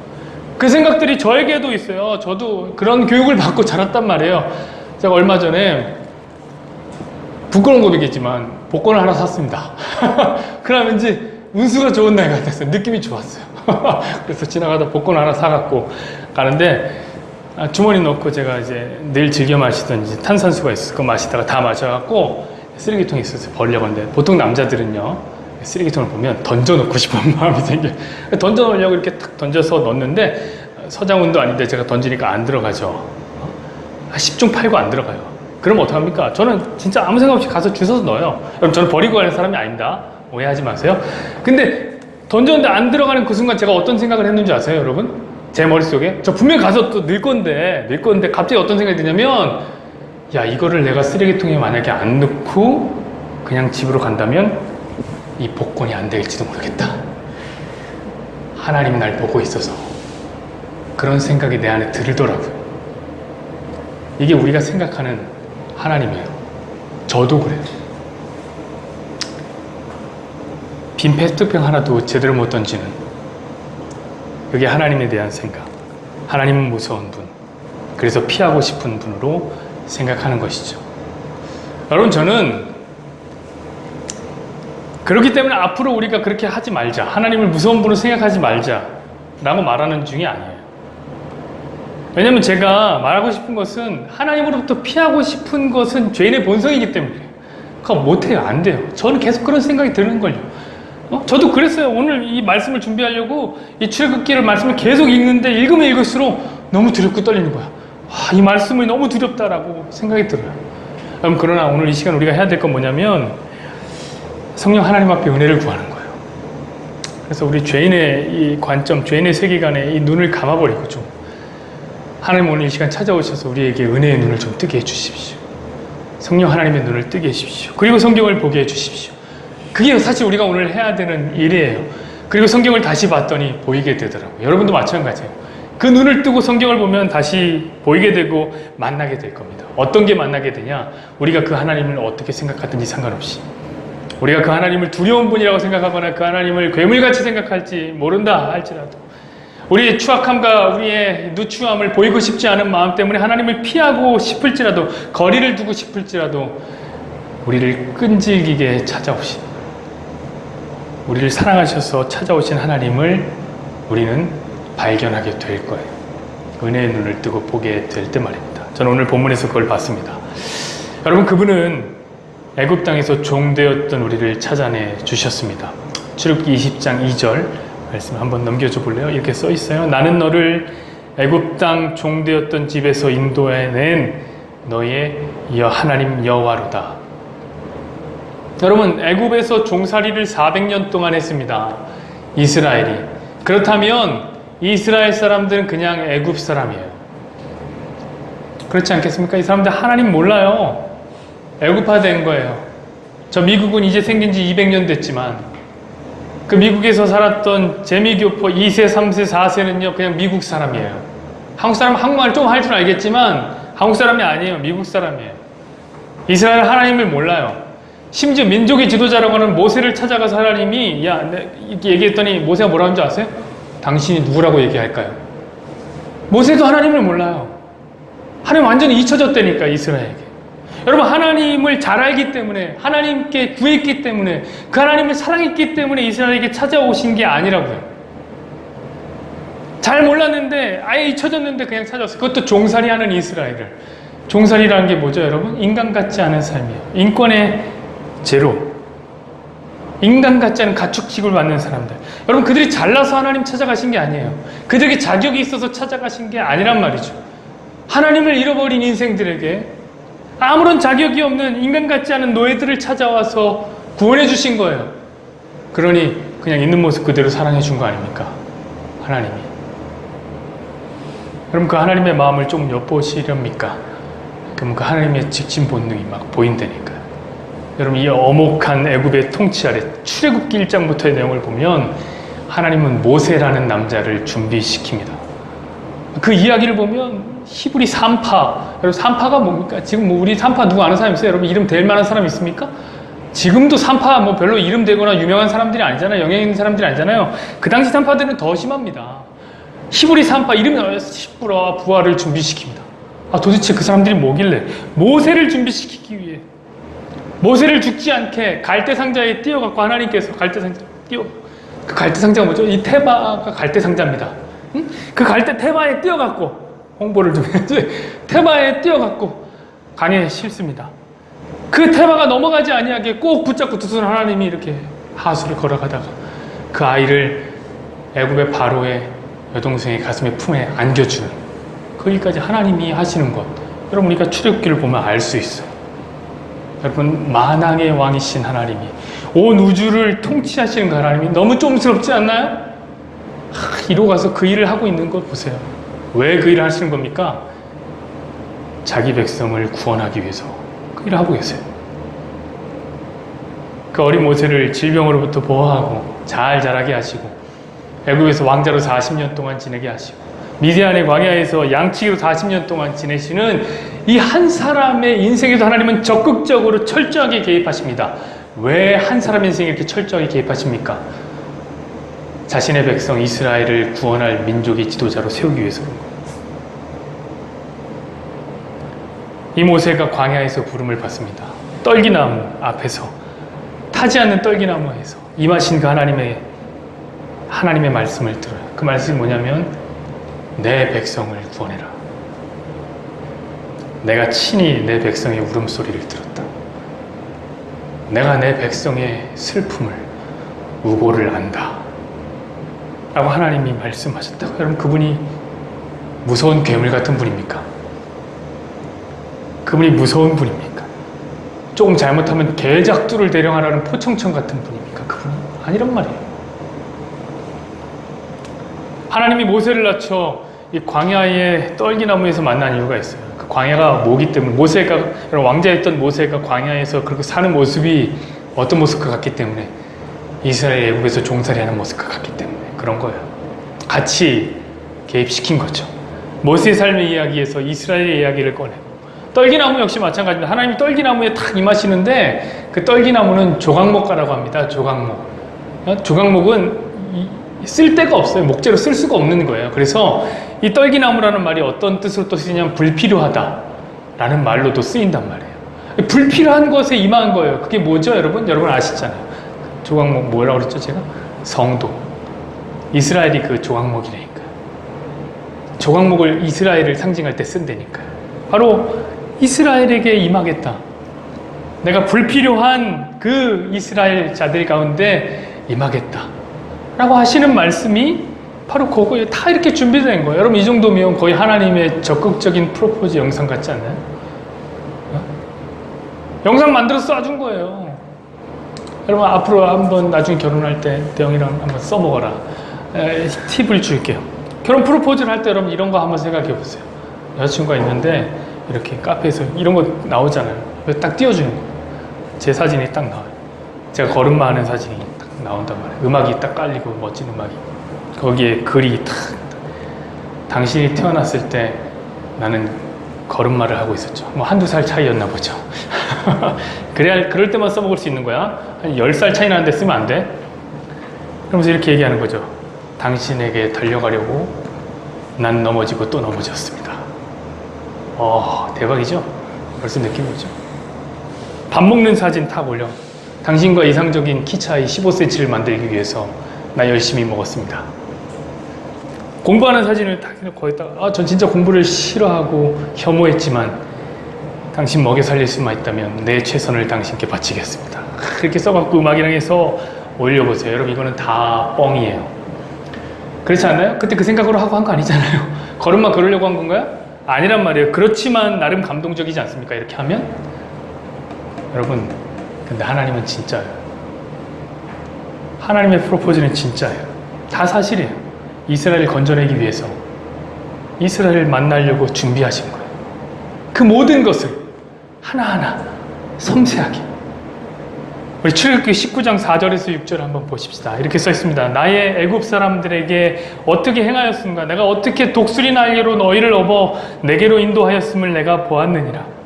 그 생각들이 저에게도 있어요. 저도 그런 교육을 받고 자랐단 말이에요. 제가 얼마 전에 부끄러운 고백이지만 복권을 하나 샀습니다. 그러면 왠지 운수가 좋은 날 같았어요. 느낌이 좋았어요. 그래서 지나가다 복권 하나 사갖고 가는데, 주머니 넣고 제가 이제 늘 즐겨 마시던 이제 탄산수가 있어서 그거 마시다가 다 마셔갖고 쓰레기통에 있어서 버리려고 하는데, 보통 남자들은요 쓰레기통을 보면 던져놓고 싶은 마음이 생겨요. 던져놓으려고 이렇게 탁 던져서 넣는데, 서장훈도 아닌데 제가 던지니까 안 들어가죠. 10중 8구 안 들어가요. 그럼 어떡합니까? 저는 진짜 아무 생각 없이 가서 주워서 넣어요. 여러분, 저는 버리고 가는 사람이 아닙니다. 오해하지 마세요. 근데 던졌는데 안 들어가는 그 순간 제가 어떤 생각을 했는지 아세요, 여러분? 제 머릿속에? 저 분명히 가서 또 넣을 건데 갑자기 어떤 생각이 드냐면, 야, 이거를 내가 쓰레기통에 만약에 안 넣고 그냥 집으로 간다면 이 복권이 안 될지도 모르겠다. 하나님이 날 보고 있어서 그런 생각이 내 안에 들더라고요. 이게 우리가 생각하는 하나님이에요. 저도 그래요. 빈 페트병 하나도 제대로 못 던지는, 그게 하나님에 대한 생각. 하나님은 무서운 분, 그래서 피하고 싶은 분으로 생각하는 것이죠. 여러분, 저는 그렇기 때문에 앞으로 우리가 그렇게 하지 말자, 하나님을 무서운 분으로 생각하지 말자 라고 말하는 중이 아니에요. 왜냐면 제가 말하고 싶은 것은, 하나님으로부터 피하고 싶은 것은 죄인의 본성이기 때문에 그거 못해요. 안 돼요. 저는 계속 그런 생각이 드는걸요. 저도 그랬어요. 오늘 이 말씀을 준비하려고 이 출애굽기를 말씀을 계속 읽는데, 읽으면 읽을수록 너무 두렵고 떨리는 거야. 이 말씀이 너무 두렵다라고 생각이 들어요. 그러나 오늘 이 시간 우리가 해야 될 건 뭐냐면, 성령 하나님 앞에 은혜를 구하는 거예요. 그래서 우리 죄인의 이 관점, 죄인의 세계관에 이 눈을 감아버리고, 좀 하나님 오늘 이 시간 찾아오셔서 우리에게 은혜의 눈을 좀 뜨게 해주십시오. 성령 하나님의 눈을 뜨게 해주십시오. 그리고 성경을 보게 해주십시오. 그게 사실 우리가 오늘 해야 되는 일이에요. 그리고 성경을 다시 봤더니 보이게 되더라고요. 여러분도 마찬가지예요. 그 눈을 뜨고 성경을 보면 다시 보이게 되고 만나게 될 겁니다. 어떤 게 만나게 되냐? 우리가 그 하나님을 어떻게 생각하든지 상관없이, 우리가 그 하나님을 두려운 분이라고 생각하거나 그 하나님을 괴물같이 생각할지 모른다 할지라도, 우리의 추악함과 우리의 누추함을 보이고 싶지 않은 마음 때문에 하나님을 피하고 싶을지라도, 거리를 두고 싶을지라도, 우리를 끈질기게 찾아오신, 우리를 사랑하셔서 찾아오신 하나님을 우리는 발견하게 될 거예요. 은혜의 눈을 뜨고 보게 될 때 말입니다. 저는 오늘 본문에서 그걸 봤습니다. 여러분, 그분은 애굽 땅에서 종되었던 우리를 찾아내 주셨습니다. 출애굽기 20장 2절 말씀 한번 넘겨줘 볼래요? 이렇게 써 있어요. 나는 너를 애굽 땅 종되었던 집에서 인도해낸 너의 하나님 여호와로다. 여러분, 애굽에서 종살이를 400년 동안 했습니다. 이스라엘이. 그렇다면 이스라엘 사람들은 그냥 애굽 사람이에요. 그렇지 않겠습니까? 이 사람들 하나님 몰라요. 애굽화된 거예요. 저 미국은 이제 생긴 지 200년 됐지만 그 미국에서 살았던 재미교포 2세, 3세, 4세는요 그냥 미국 사람이에요. 한국 사람은 한국말 좀 할 줄 알겠지만 한국 사람이 아니에요. 미국 사람이에요. 이스라엘 하나님을 몰라요. 심지어 민족의 지도자라고 하는 모세를 찾아가서 하나님이 이렇게 얘기했더니 모세가 뭐라고 하는지 아세요? 당신이 누구라고 얘기할까요? 모세도 하나님을 몰라요. 하나님 완전히 잊혀졌다니까 이스라엘에게. 여러분, 하나님을 잘 알기 때문에, 하나님께 구했기 때문에, 그 하나님을 사랑했기 때문에 이스라엘에게 찾아오신 게 아니라고요. 잘 몰랐는데 아예 잊혀졌는데 그냥 찾아왔어요. 그것도 종살이하는 이스라엘을. 종살이라는 게 뭐죠, 여러분? 인간 같지 않은 삶이에요. 인권의 제로. 인간 같지 않은 가축 취급을 받는 사람들. 여러분, 그들이 잘나서 하나님 찾아가신 게 아니에요. 그들에게 자격이 있어서 찾아가신 게 아니란 말이죠. 하나님을 잃어버린 인생들에게 아무런 자격이 없는 인간 같지 않은 노예들을 찾아와서 구원해 주신 거예요. 그러니 그냥 있는 모습 그대로 사랑해 준 거 아닙니까? 하나님이. 그럼 그 하나님의 마음을 좀 엿보시렵니까? 그럼 그 하나님의 직진 본능이 막 보인다니까요. 여러분, 이 어목한 애굽의 통치 아래 출애굽기 1장부터의 내용을 보면 하나님은 모세라는 남자를 준비시킵니다. 그 이야기를 보면 히브리 3파, 여러분 3파가 뭡니까? 지금 뭐 우리 3파 누구 아는 사람 있어요? 여러분 이름 될 만한 사람 있습니까? 지금도 3파 뭐 별로 이름 되거나 유명한 사람들이 아니잖아요. 영향 있는 사람들이 아니잖아요. 그 당시 3파들은 더 심합니다. 히브리 3파 이름이 나와요. 십부라와 부하를 준비시킵니다. 아, 도대체 그 사람들이 뭐길래? 모세를 준비시키기 위해, 모세를 죽지 않게 갈대상자에 띄워갖고 하나님께서 갈대상자에 그 갈대상자가 뭐죠? 이 테바가 갈대상자입니다. 응? 그 테바에 띄워갖고 홍보를 좀 해야지. 테바에 띄워갖고 강에 실습니다. 그 테바가 넘어가지 아니하게 꼭 붙잡고 두 손 하나님이 이렇게 하수를 걸어가다가 그 아이를 애굽의 바로의 여동생의 가슴에 품에 안겨주는 그 일까지 하나님이 하시는 것. 여러분, 우리가 출애굽기를 보면 알 수 있어요. 여러분, 만왕의 왕이신 하나님이, 온 우주를 통치하시는 그 하나님이 너무 좀스럽지 않나요? 이로 가서 그 일을 하고 있는 걸 보세요. 왜 그 일을 하시는 겁니까? 자기 백성을 구원하기 위해서 그 일을 하고 계세요. 그 어린 모세를 질병으로부터 보호하고 잘 자라게 하시고, 애굽에서 왕자로 40년 동안 지내게 하시고, 미디안의 광야에서 양치기로 40년 동안 지내시는 이 한 사람의 인생에도 하나님은 적극적으로 철저하게 개입하십니다. 왜 한 사람의 인생에 이렇게 철저하게 개입하십니까? 자신의 백성 이스라엘을 구원할 민족의 지도자로 세우기 위해서 그런 겁니다. 이 모세가 광야에서 부름을 받습니다. 떨기나무 앞에서, 타지 않는 떨기나무에서 임하신 그 하나님의 말씀을 들어요. 그 말씀이 뭐냐면, 내 백성을 구원해라. 내가 친히 내 백성의 울음소리를 들었다. 내가 내 백성의 슬픔을, 우고를 안다. 라고 하나님이 말씀하셨다고. 여러분, 그분이 무서운 괴물 같은 분입니까? 그분이 무서운 분입니까? 조금 잘못하면 개작두를 대령하라는 포청천 같은 분입니까? 그분이 아니란 말이에요. 하나님이 모세를 낮춰 이 광야의 떨기나무에서 만난 이유가 있어요. 그 광야가 뭐기 때문에, 모세가, 왕자였던 모세가 광야에서 그렇게 사는 모습이 어떤 모습과 같기 때문에, 이스라엘 애굽에서 종살이하는 모습과 같기 때문에 그런 거예요. 같이 개입시킨 거죠. 모세의 삶의 이야기에서 이스라엘의 이야기를 꺼내고, 떨기나무 역시 마찬가지입니다. 하나님이 떨기나무에 탁 임하시는데 그 떨기나무는 조각목가라고 합니다. 조각목. 조각목은 쓸 데가 없어요. 목재로 쓸 수가 없는 거예요. 그래서 이 떨기나무라는 말이 어떤 뜻으로 또 쓰이냐면 불필요하다 라는 말로도 쓰인단 말이에요. 불필요한 것에 임한 거예요. 그게 뭐죠, 여러분? 여러분 아시잖아요. 조각목 뭐라고 그랬죠, 제가? 성도. 이스라엘이 그 조각목이라니까요. 조각목을 이스라엘을 상징할 때 쓴다니까요. 바로 이스라엘에게 임하겠다. 내가 불필요한 그 이스라엘 자들 가운데 임하겠다 라고 하시는 말씀이 바로 그거에 다 이렇게 준비된 거예요. 여러분, 이 정도면 거의 하나님의 적극적인 프로포즈 영상 같지 않나요? 영상 만들어서 쏴준 거예요. 여러분 앞으로 한번 나중에 결혼할 때 대영이랑 한번 써먹어라. 팁을 줄게요. 결혼 프로포즈를 할 때 여러분 이런 거 한번 생각해 보세요. 여자친구가 있는데 이렇게 카페에서 이런 거 나오잖아요. 딱 띄워주는 거예요. 제 사진이 딱 나와요. 제가 걸음마 하는 사진이 딱 나온단 말이에요. 음악이 딱 깔리고 멋진 음악이. 거기에 글이 탁. 당신이 태어났을 때 나는 걸음마를 하고 있었죠. 뭐 한두 살 차이였나 보죠. 그럴 때만 써먹을 수 있는 거야. 한 10살 차이 나는데 쓰면 안 돼. 그러면서 이렇게 얘기하는 거죠. 당신에게 달려가려고 난 넘어지고 또 넘어졌습니다. 대박이죠? 벌써 느낌이 오죠? 밥 먹는 사진 탁 올려. 당신과 이상적인 키 차이 15cm를 만들기 위해서 나 열심히 먹었습니다. 공부하는 사진을 딱 거기다가 전 진짜 공부를 싫어하고 혐오했지만 당신 먹여 살릴 수만 있다면 내 최선을 당신께 바치겠습니다. 그렇게 써갖고 음악이랑 해서 올려보세요. 여러분 이거는 다 뻥이에요. 그렇지 않나요? 그때 그 생각으로 하고 한 거 아니잖아요. 걸음마 걸으려고 한 건가요? 아니란 말이에요. 그렇지만 나름 감동적이지 않습니까? 이렇게 하면? 여러분 근데 하나님은 진짜예요. 하나님의 프로포즈는 진짜예요. 다 사실이에요. 이스라엘을 건져내기 위해서 이스라엘을 만나려고 준비하신 거예요. 그 모든 것을 하나하나 섬세하게. 우리 출애굽기 19장 4절에서 6절 한번 보십시다. 이렇게 써 있습니다. 나의 애굽 사람들에게 어떻게 행하였는가? 내가 어떻게 독수리 날개로 너희를 업어 내게로 인도하였음을 내가 보았느니라.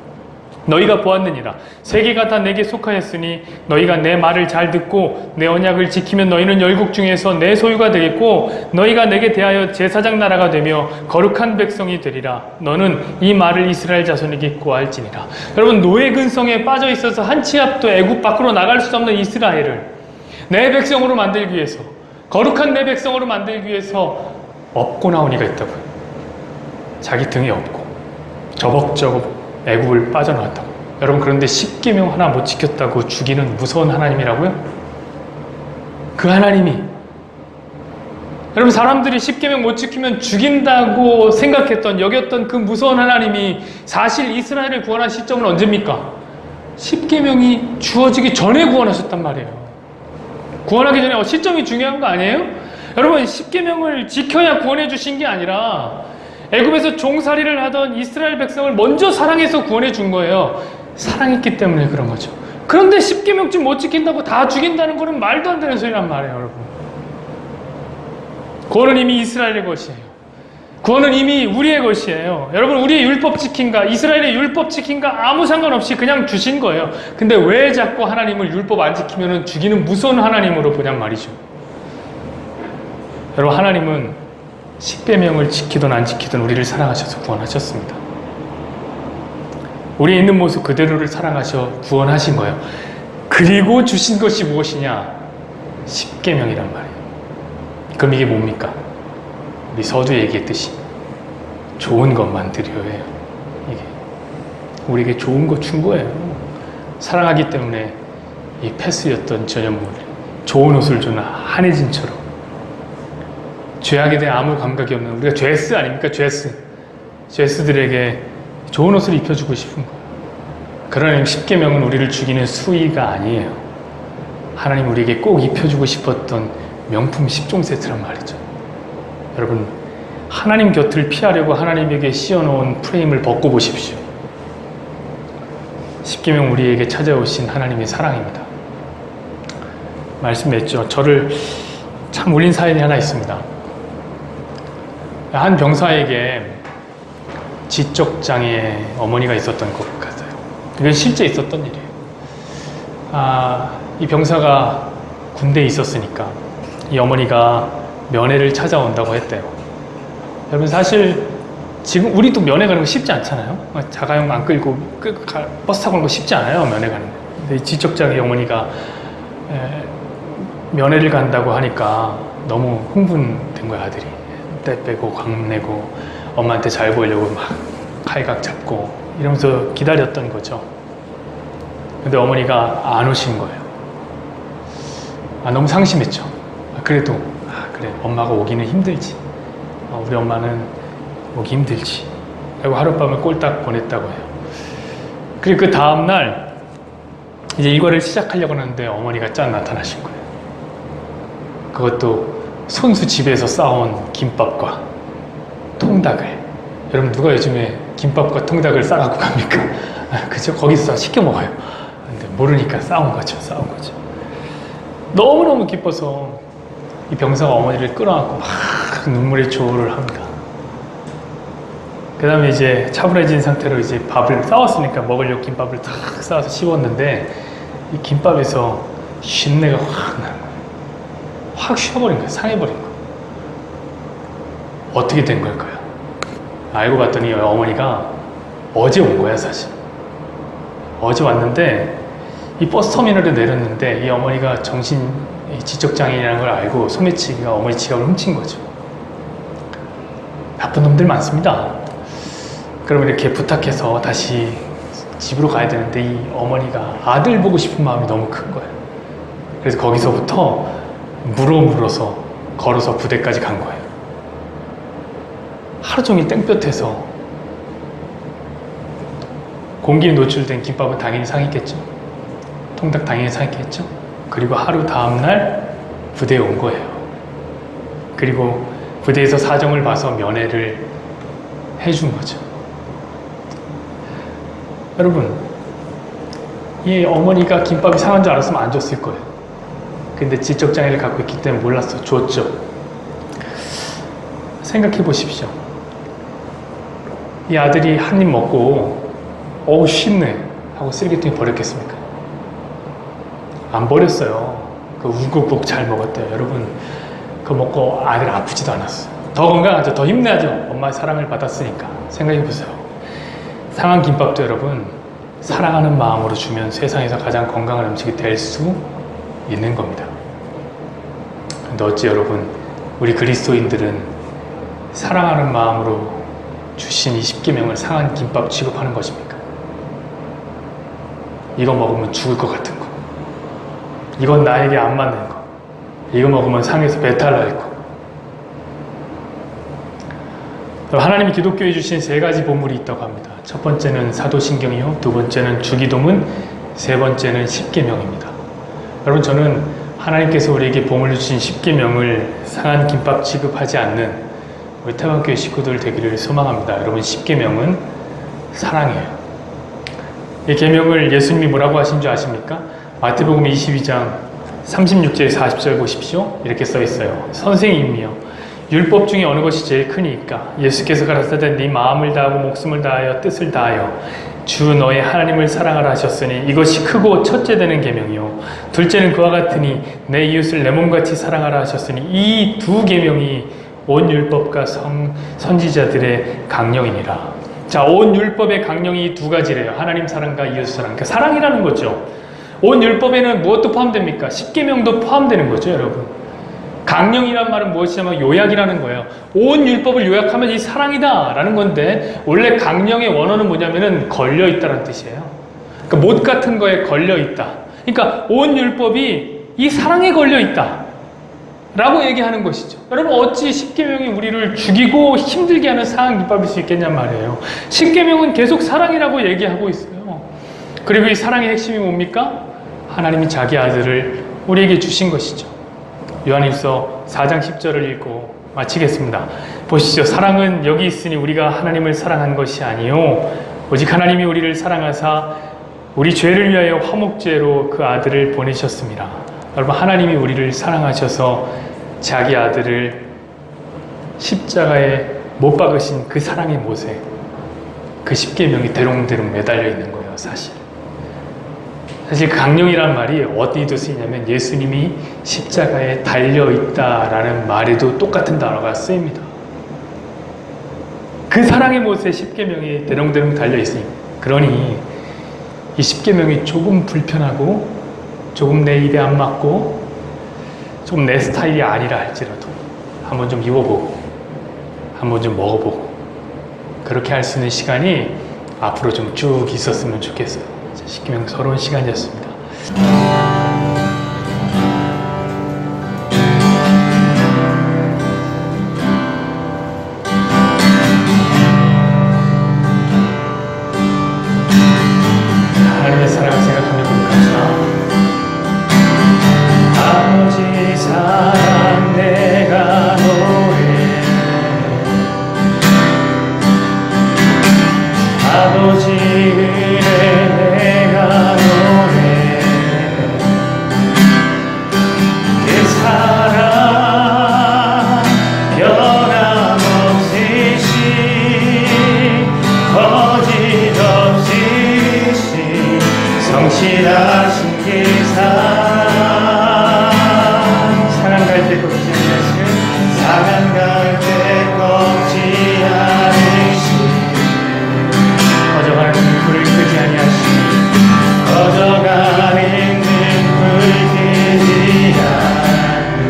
너희가 보았느니라. 세계가 다 내게 속하였으니 너희가 내 말을 잘 듣고 내 언약을 지키면 너희는 열국 중에서 내 소유가 되겠고 너희가 내게 대하여 제사장 나라가 되며 거룩한 백성이 되리라. 너는 이 말을 이스라엘 자손에게 고할지니라. 여러분 노예 근성에 빠져 있어서 한 치 앞도 애굽 밖으로 나갈 수 없는 이스라엘을 내 백성으로 만들기 위해서 거룩한 내 백성으로 만들기 위해서 업고 나온 이가 있다고요. 자기 등에 업고 저벅저벅 애굽을 빠져나왔다고. 여러분 그런데 십계명 하나 못 지켰다고 죽이는 무서운 하나님이라고요? 그 하나님이 여러분 사람들이 십계명 못 지키면 죽인다고 생각했던 여겼던 그 무서운 하나님이 사실 이스라엘을 구원한 시점은 언제입니까? 십계명이 주어지기 전에 구원하셨단 말이에요. 구원하기 전에 시점이 중요한 거 아니에요? 여러분 십계명을 지켜야 구원해 주신 게 아니라 애굽에서 종살이를 하던 이스라엘 백성을 먼저 사랑해서 구원해 준 거예요. 사랑했기 때문에 그런 거죠. 그런데 십계명쯤 못 지킨다고 다 죽인다는 거는 말도 안 되는 소리란 말이에요, 여러분. 구원은 이미 이스라엘의 것이에요. 구원은 이미 우리의 것이에요. 여러분 우리의 율법 지킨가 이스라엘의 율법 지킨가 아무 상관없이 그냥 주신 거예요. 근데 왜 자꾸 하나님을 율법 안 지키면 죽이는 무서운 하나님으로 보냔 말이죠. 여러분 하나님은 십계명을 지키든 안 지키든 우리를 사랑하셔서 구원하셨습니다. 우리의 있는 모습 그대로를 사랑하셔 구원하신 거예요. 그리고 주신 것이 무엇이냐? 십계명이란 말이에요. 그럼 이게 뭡니까? 우리 서두에 얘기했듯이 좋은 것만 드려야 해요. 이게 우리에게 좋은 거 준 거예요. 사랑하기 때문에 이 패스였던 전현무를 좋은 옷을 주는 한혜진처럼 죄악에 대해 아무 감각이 없는 우리가 죄스 아닙니까? 죄스들에게 좋은 옷을 입혀주고 싶은 거예요. 그러나 십계명은 우리를 죽이는 수의가 아니에요. 하나님 우리에게 꼭 입혀주고 싶었던 명품 10종 세트란 말이죠. 여러분 하나님 곁을 피하려고 하나님에게 씌워놓은 프레임을 벗고 보십시오. 십계명 우리에게 찾아오신 하나님의 사랑입니다. 말씀했죠. 저를 참 울린 사연이 하나 있습니다. 한 병사에게 지적장애 어머니가 있었던 것 같아요. 이건 실제 있었던 일이에요. 이 병사가 군대에 있었으니까 이 어머니가 면회를 찾아온다고 했대요. 여러분 사실 지금 우리도 면회 가는 거 쉽지 않잖아요. 자가용 안 끌고 버스 타고 가는 거 쉽지 않아요. 면회 가는 거. 근데 지적장애 어머니가 면회를 간다고 하니까 너무 흥분된 거야 아들이. 때 빼고 광내고 엄마한테 잘 보이려고 막 칼각 잡고 이러면서 기다렸던 거죠. 근데 어머니가 안 오신 거예요. 너무 상심했죠. 그래도 그래 엄마가 오기는 힘들지. 우리 엄마는 오기 힘들지. 그리고 하룻밤을 꼴딱 보냈다고 해요. 그리고 그 다음날 이제 일과를 시작하려고 하는데 어머니가 짠 나타나신 거예요. 그것도 손수 집에서 싸온 김밥과 통닭을. 여러분 누가 요즘에 김밥과 통닭을 싸갖고 갑니까? 그죠? 거기서 시켜 먹어요. 근데 모르니까 싸운 거죠. 너무너무 기뻐서 이 병사가 어머니를 끌어안고 막 눈물이 조를 합니다. 그 다음에 이제 차분해진 상태로 이제 밥을 싸웠으니까 먹으려고 김밥을 탁 싸서 씹었는데 이 김밥에서 쉰내가 확 나는 거예요. 확 쉬어버린 거예요. 상해버린 거예요. 어떻게 된 걸까요? 알고 봤더니 어머니가 어제 온 거야, 사실. 어제 왔는데 이 버스터미널에 내렸는데 이 어머니가 지적장애인이라는 걸 알고 소매치기가 어머니 지갑을 훔친 거죠. 나쁜 놈들 많습니다. 그럼 이렇게 부탁해서 다시 집으로 가야 되는데 이 어머니가 아들 보고 싶은 마음이 너무 큰 거예요. 그래서 거기서부터 물어서 걸어서 부대까지 간 거예요. 하루 종일 땡볕에서 공기에 노출된 김밥은 당연히 상했겠죠. 통닭 당연히 상했겠죠. 그리고 하루 다음날 부대에 온 거예요. 그리고 부대에서 사정을 봐서 면회를 해준 거죠. 여러분, 이 어머니가 김밥이 상한 줄 알았으면 안 줬을 거예요. 근데 지적장애를 갖고 있기 때문에 몰랐어. 줬죠. 생각해 보십시오. 이 아들이 한 입 먹고 어우 쉽네 하고 쓰레기통에 버렸겠습니까? 안 버렸어요. 그 우걱우걱 잘 먹었대요. 여러분, 그거 먹고 아들 아프지도 않았어요. 더 건강하죠. 더 힘내야죠. 엄마의 사랑을 받았으니까. 생각해 보세요. 상한 김밥도 여러분 사랑하는 마음으로 주면 세상에서 가장 건강한 음식이 될 수 있는 겁니다. 근데 어찌 여러분, 우리 그리스도인들은 사랑하는 마음으로 주신 이 십계명을 상한 김밥 취급하는 것입니까? 이거 먹으면 죽을 것 같은 거, 이건 나에게 안 맞는 거, 이거 먹으면 상해서 배탈 날 거. 하나님이 기독교에 주신 세 가지 보물이 있다고 합니다. 첫 번째는 사도신경이요, 두 번째는 주기도문, 세 번째는 십계명입니다. 여러분, 저는 하나님께서 우리에게 보물로 주신 십계명을 상한 김밥 취급하지 않는 우리 태반교회 식구들 되기를 소망합니다. 여러분, 십계명은 사랑이에요. 이 계명을 예수님이 뭐라고 하신 줄 아십니까? 마태복음 22장 36절 40절 보십시오. 이렇게 써 있어요. 선생님이요, 율법 중에 어느 것이 제일 크니까? 예수께서 가라사대 네 마음을 다하고 목숨을 다하여 뜻을 다하여 주 너의 하나님을 사랑하라 하셨으니 이것이 크고 첫째 되는 계명이요, 둘째는 그와 같으니 내 이웃을 내 몸같이 사랑하라 하셨으니 이 두 계명이 온 율법과 선지자들의 강령이니라. 자, 온 율법의 강령이 두 가지래요. 하나님 사랑과 이웃 사랑. 그러니까 사랑이라는 거죠. 온 율법에는 무엇도 포함됩니까? 십계명도 포함되는 거죠, 여러분. 강령이란 말은 무엇이냐면 요약이라는 거예요. 온 율법을 요약하면 이 사랑이다 라는 건데, 원래 강령의 원어는 뭐냐면은 걸려있다는 뜻이에요. 그러니까 못 같은 거에 걸려있다. 그러니까 온 율법이 이 사랑에 걸려있다 라고 얘기하는 것이죠. 여러분, 어찌 십계명이 우리를 죽이고 힘들게 하는 상한 김밥일 수 있겠냔 말이에요. 십계명은 계속 사랑이라고 얘기하고 있어요. 그리고 이 사랑의 핵심이 뭡니까? 하나님이 자기 아들을 우리에게 주신 것이죠. 요한일서 4장 10절을 읽고 마치겠습니다. 보시죠. 사랑은 여기 있으니 우리가 하나님을 사랑한 것이 아니요 오직 하나님이 우리를 사랑하사 우리 죄를 위하여 화목제로 그 아들을 보내셨습니다. 여러분, 하나님이 우리를 사랑하셔서 자기 아들을 십자가에 못 박으신 그 사랑의 못에 그 십계명이 대롱대롱 매달려 있는 거예요. 사실 그 강령이란 말이 어디도 쓰이냐면 예수님이 십자가에 달려있다라는 말에도 똑같은 단어가 쓰입니다. 그 사랑의 못에 십계명이 대롱대롱 달려있으니, 그러니 이 십계명이 조금 불편하고 조금 내 입에 안 맞고 좀 내 스타일이 아니라 할지라도 한번 좀 입어보고 한번 좀 먹어보고 그렇게 할 수 있는 시간이 앞으로 좀 쭉 있었으면 좋겠어요. 십계명 서러운 시간이었습니다. 하나님의 사랑을 생각하며 고백합시다. 아버지 은혜 내가 노래 그 사랑 변함없으신 거짓 없으신 성실하신 그 사랑 갈 때 꺾지 않으시는 사랑 갈 때 꺾지 않으신 거저가는 눈물을 끄지 아니하시니 거저가는 눈물 끄지 않는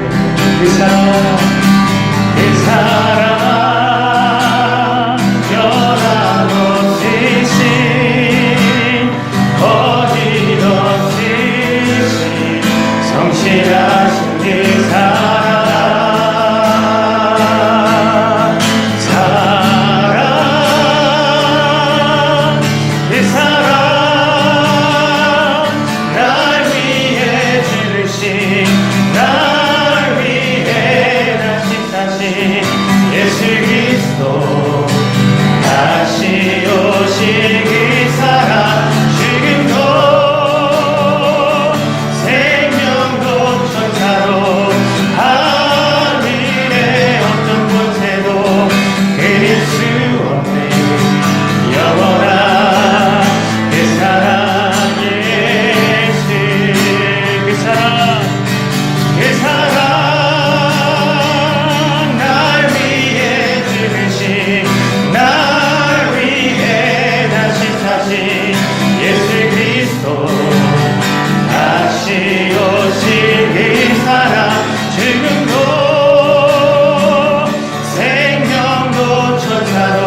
그 사랑 변함없으신 거짓 없으신 성실하신 그 그 사랑 날 위해 죽으신 날 위해 다시 예수 그리스도 다시 오실 그 사랑 지금도 생명도 천사로 하늘의 어떤 곳에도 그릴 수 없는 영원한 그 사랑 예수 그 사랑 날 위해 죽으신 날 위해 다시 사신 예수 그리스도 다시 오실 그 사랑 지금도 생명도 천사도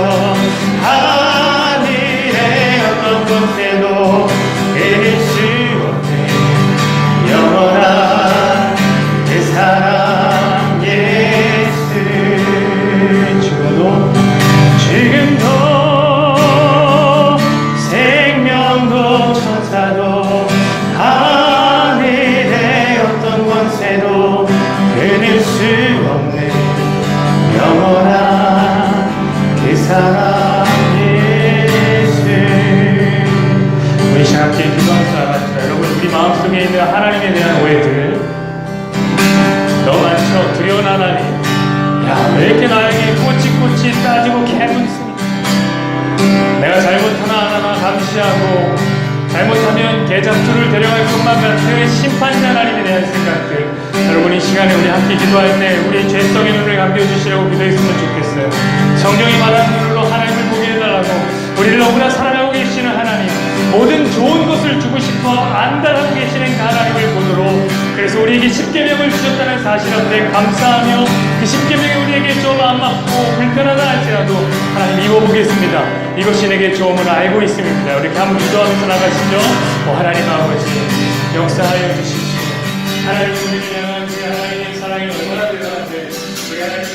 하늘의 어떤 곳에도 그릴 수 없는 영원한 그 사랑 예수 지금도 생명도 천사도 하늘의 어떤 권세도 끊을 수 없는 영원한 그 사랑 예수. 우리 시간 함께 기도하면서 나갑시다. 여러분 우리 마음속에 있는 하나님에 대한 오해들 너무 많죠. 두려운 하나님, 야, 왜 이렇게 나에게 꼬치꼬치 따지고 개문습니까? 내가 잘못하나 안 하나 감시하고 잘못하면 개잡투를 데려갈 것만 같은 심판자 하나님에 대한 생각들, 여러분 이 시간에 우리 함께 기도할 때 우리 죄성의 눈을 감겨주시라고 기도했으면 좋겠어요. 성경이 말하는 눈으로 하나님을 보게 해달라고, 우리를 너무나 사랑하고 계시는 하나님, 모든 좋은 것을 주고 싶어 안달하고 계시는 그 하나님을 보도록, 그래서 우리에게 십계명을 주셨다는 사실 앞에 감사하며 그 십계명이 우리에게 좀 안 맞고 불편하다 할지라도 하나님 입어보겠습니다. 이것이 내게 좋음을 알고 있습니다. 이렇게 한번 기도하면서 나가시죠. 하나님 아버지 역사하여 주십시오. 하나님 우리를 향한 그 하나님의 사랑이 얼마나 대단한데 우리 하나님